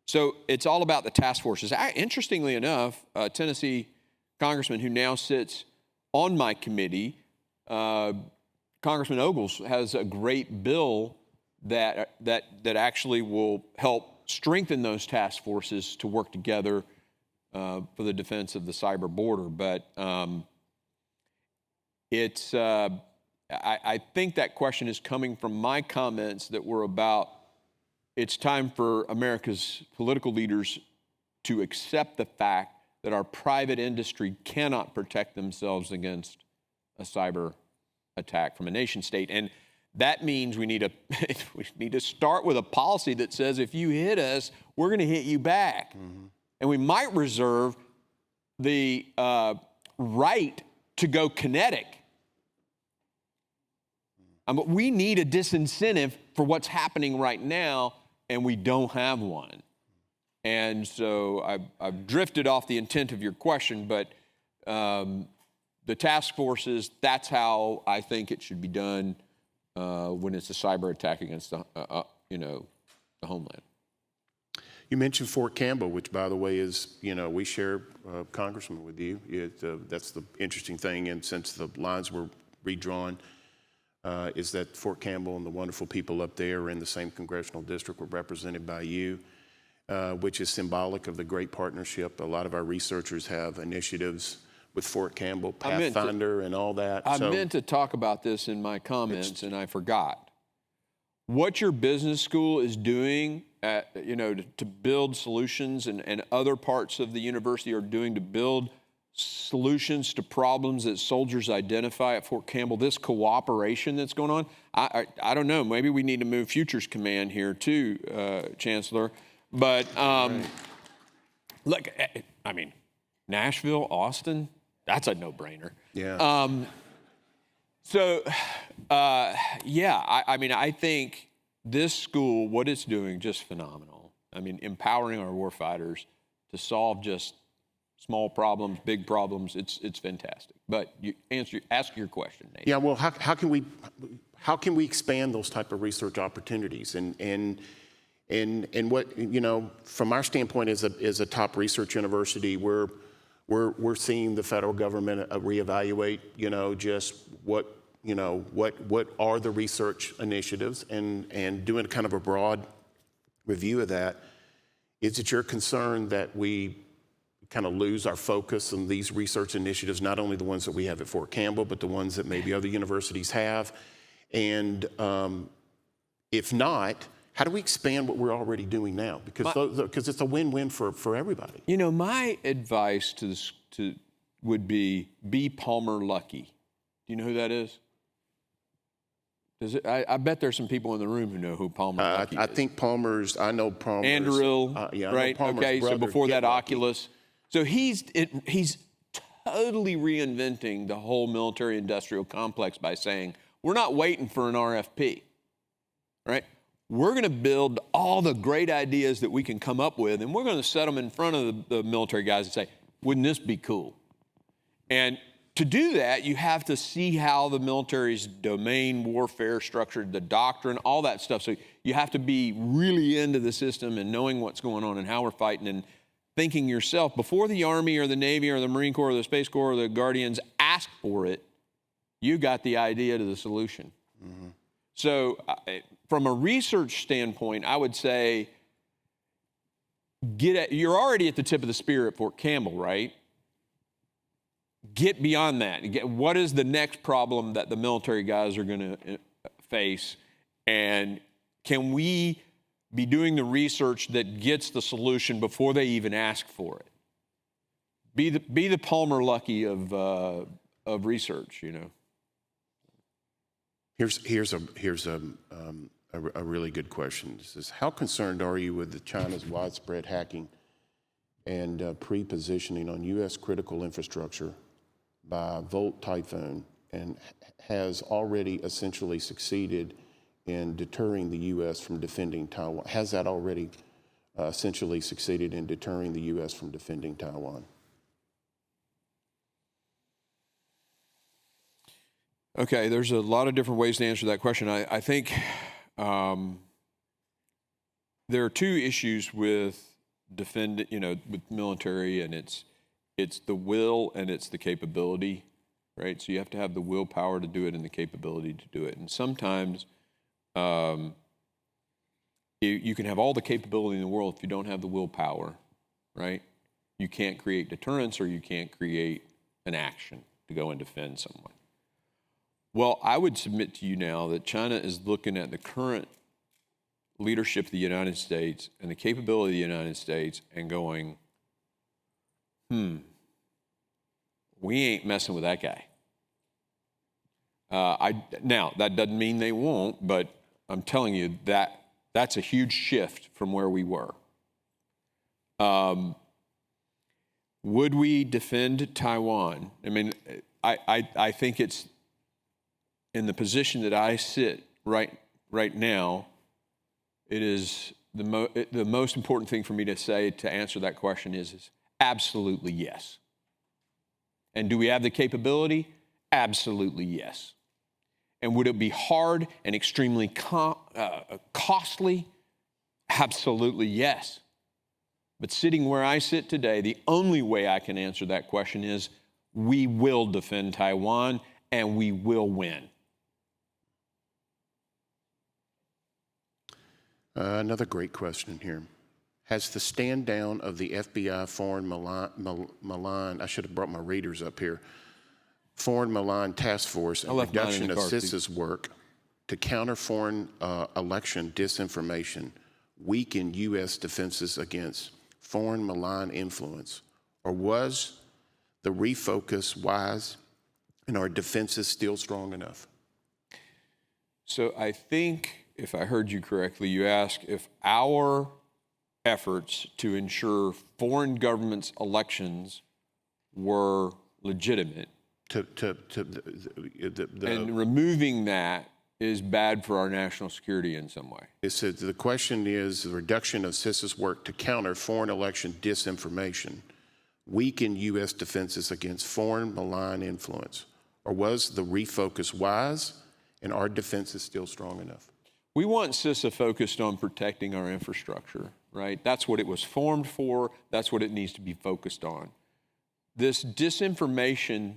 So it's all about the task forces. Interestingly enough, Tennessee Congressman who now sits on my committee, Congressman Ogles, has a great bill that actually will help strengthen those task forces to work together for the defense of the cyber border. But I think that question is coming from my comments that were about it's time for America's political leaders to accept the fact that our private industry cannot protect themselves against a cyber attack from a nation state. And that means we need to start with a policy that says if you hit us, we're going to hit you back. Mm-hmm. And we might reserve the right to go kinetic. But we need a disincentive for what's happening right now, and we don't have one. And so I've drifted off the intent of your question, but the task forces, that's how I think it should be done when it's a cyber attack against the homeland. You mentioned Fort Campbell, which, by the way, is, we share Congressman with you. That's the interesting thing, and since the lines were redrawn, is that Fort Campbell and the wonderful people up there are in the same congressional district were represented by you, which is symbolic of the great partnership. A lot of our researchers have initiatives with Fort Campbell, Pathfinder, and all that. I meant to talk about this in my comments, and I forgot. What your business school is doing, to build solutions, and other parts of the university are doing to build solutions to problems that soldiers identify at Fort Campbell, this cooperation that's going on, I don't know, maybe we need to move Futures Command here too, Chancellor. But look, I mean, Nashville, Austin, that's a no-brainer. Yeah. I think this school, what it's doing, just phenomenal. I mean, empowering our warfighters to solve just small problems, big problems, it's fantastic. But you ask your question, Nate. Yeah, well, how can we expand those type of research opportunities? And what, from our standpoint as a top research university, we're seeing the federal government reevaluate, just what are the research initiatives and doing kind of a broad review of that. Is it your concern that we kind of lose our focus on these research initiatives, not only the ones that we have at Fort Campbell, but the ones that maybe other universities have? And if not, how do we expand what we're already doing now? Because it's a win-win for everybody. My advice would be Palmer Luckey. Do you know who that is? I bet there's some people in the room who know who Palmer Luckey is. I think Palmer's, I know Palmer's. Andrew, right? Okay, so before that, Oculus. So he's totally reinventing the whole military-industrial complex by saying, we're not waiting for an RFP, right? We're going to build all the great ideas that we can come up with, and we're going to set them in front of the military guys and say, wouldn't this be cool? And to do that, you have to see how the military's domain warfare structured, the doctrine, all that stuff. So you have to be really into the system and knowing what's going on and how we're fighting and thinking yourself, before the Army or the Navy or the Marine Corps or the Space Corps or the Guardians ask for it, you got the idea to the solution. Mm-hmm. So from a research standpoint, I would say you're already at the tip of the spear at Fort Campbell, right? Get beyond that. What is the next problem that the military guys are going to face? And can we be doing the research that gets the solution before they even ask for it? Be the Palmer Luckey of research, you know. Here's a really good question. This is, how concerned are you with China's widespread hacking and pre-positioning on U.S. critical infrastructure by Volt Typhoon, and has already essentially succeeded in deterring the U.S. from defending Taiwan? Has that already essentially succeeded in deterring the U.S. from defending Taiwan? Okay, there's a lot of different ways to answer that question. I think there are two issues with with military, and it's the will and it's the capability, right? So you have to have the willpower to do it and the capability to do it. And sometimes you can have all the capability in the world if you don't have the willpower, right? You can't create deterrence, or you can't create an action to go and defend someone. Well, I would submit to you now that China is looking at the current leadership of the United States and the capability of the United States and going, we ain't messing with that guy. Now, that doesn't mean they won't, but I'm telling you that that's a huge shift from where we were. Would we defend Taiwan? I mean, I think it's in the position that I sit right now, it is the most important thing for me to say to answer that question is absolutely yes. And do we have the capability? Absolutely yes. And would it be hard and extremely costly? Absolutely yes. But sitting where I sit today, the only way I can answer that question is we will defend Taiwan and we will win. Another great question here. Has the stand down of the FBI foreign malign, I should have brought my readers up here, foreign malign task force and reduction of CISA's work to counter foreign election disinformation weaken U.S. defenses against foreign malign influence? Or was the refocus wise and our defenses still strong enough? So I think, if I heard you correctly, you asked if our efforts to ensure foreign governments' elections were legitimate. And removing that is bad for our national security in some way. The question is the reduction of CISA's work to counter foreign election disinformation weaken U.S. defenses against foreign malign influence? Or was the refocus wise and our defenses still strong enough? We want CISA focused on protecting our infrastructure, right? That's what it was formed for. That's what it needs to be focused on. This disinformation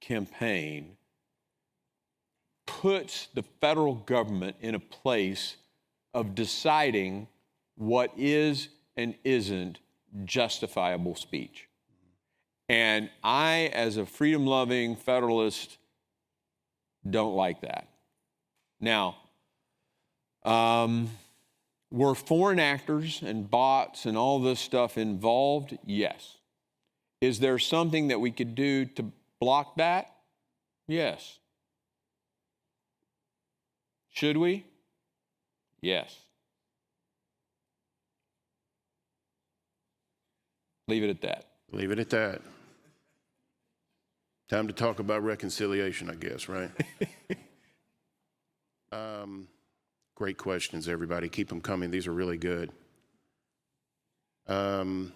campaign puts the federal government in a place of deciding what is and isn't justifiable speech. And I, as a freedom-loving federalist, don't like that. Now, were foreign actors and bots and all this stuff involved? Yes. Is there something that we could do to block that? Yes. Should we? Yes. Leave it at that. Leave it at that. Time to talk about reconciliation, I guess, right? Great questions, everybody. Keep them coming. These are really good. The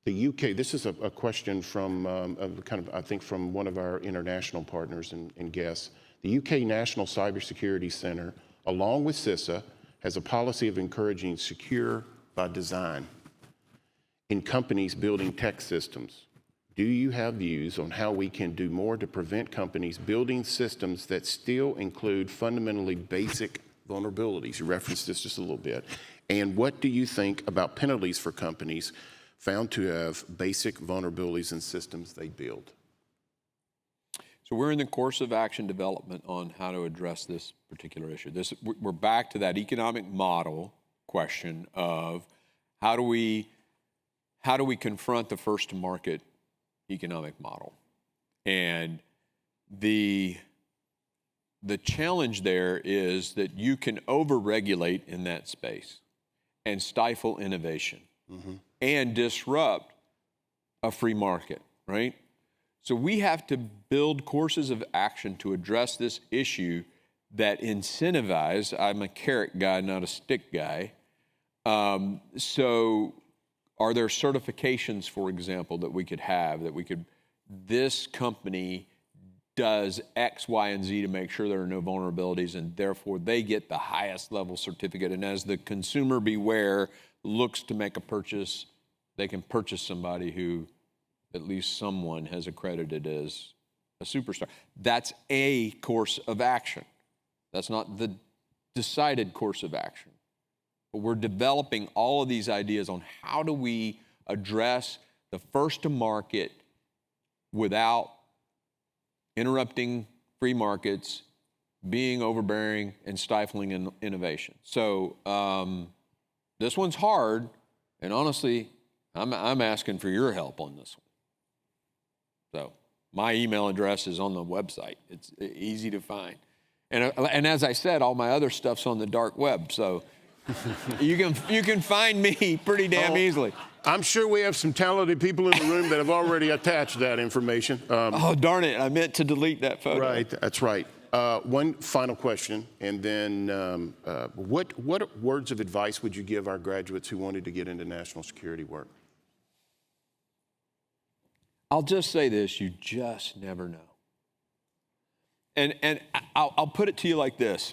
UK, this is a question from I think from one of our international partners and guests. The UK National Cybersecurity Center, along with CISA, has a policy of encouraging secure by design in companies building tech systems. do you have views on how we can do more to prevent companies building systems that still include fundamentally basic vulnerabilities? You referenced this just a little bit. And what do you think about penalties for companies found to have basic vulnerabilities in systems they build? So we're in the course of action development on how to address this particular issue. We're back to that economic model question of how do we confront the first to market economic model? And the challenge there is that you can overregulate in that space and stifle innovation and disrupt a free market, right? So we have to build courses of action to address this issue that incentivize. I'm a carrot guy, not a stick guy. So are there certifications, for example, that we could have, this company does X, Y, and Z to make sure there are no vulnerabilities, and therefore they get the highest level certificate. And as the consumer beware looks to make a purchase, they can purchase somebody who at least someone has accredited as a superstar. That's a course of action. That's not the decided course of action. But we're developing all of these ideas on how do we address the first to market without interrupting free markets, being overbearing, and stifling innovation. So this one's hard, and honestly, I'm asking for your help on this one. So my email address is on the website. It's easy to find. And as I said, all my other stuff's on the dark web, so you can find me pretty damn easily. I'm sure we have some talented people in the room that have already attached that information. Oh, darn it, I meant to delete that photo. Right, that's right. One final question, and then what words of advice would you give our graduates who wanted to get into national security work? I'll just say this, you just never know. And I'll put it to you like this.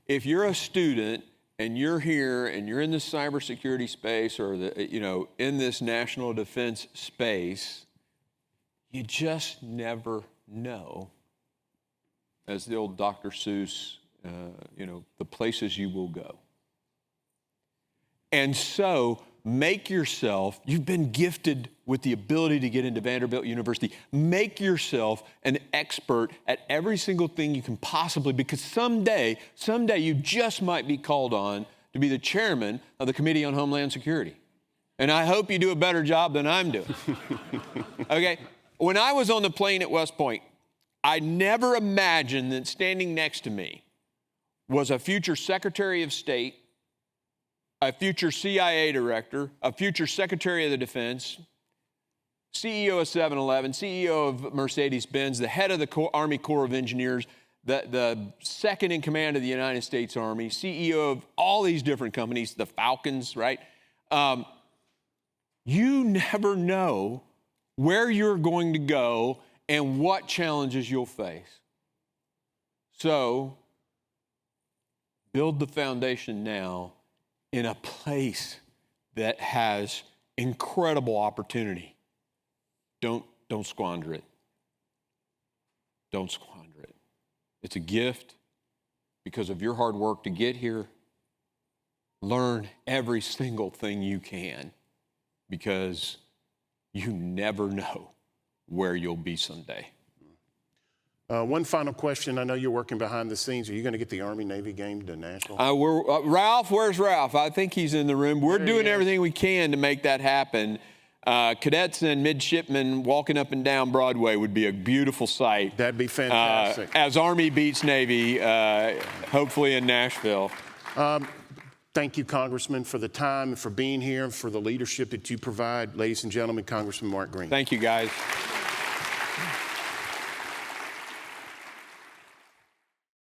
If you're a student and you're here and you're in the cybersecurity space or in this national defense space, you just never know. As the old Dr. Seuss, the places you will go. And so you've been gifted with the ability to get into Vanderbilt University. Make yourself an expert at every single thing you can possibly, because someday you just might be called on to be the chairman of the Committee on Homeland Security. And I hope you do a better job than I'm doing. Okay? When I was on the plane at West Point, I never imagined that standing next to me was a future Secretary of State, a future CIA director, a future Secretary of the Defense, CEO of 7-Eleven, CEO of Mercedes-Benz, the head of the Army Corps of Engineers, the second in command of the United States Army, CEO of all these different companies, the Falcons, right? You never know where you're going to go and what challenges you'll face. So, build the foundation now in a place that has incredible opportunity. Don't squander it. Don't squander it. It's a gift because of your hard work to get here. Learn every single thing you can because you never know where you'll be someday. One final question. I know you're working behind the scenes. Are you going to get the Army-Navy game to Nashville? Ralph, where's Ralph? I think he's in the room. We're doing everything we can to make that happen. Cadets and midshipmen walking up and down Broadway would be a beautiful sight. That'd be fantastic. As Army beats Navy, hopefully in Nashville. Thank you, Congressman, for the time, for being here, and for the leadership that you provide. Ladies and gentlemen, Congressman Mark Green. Thank you, guys.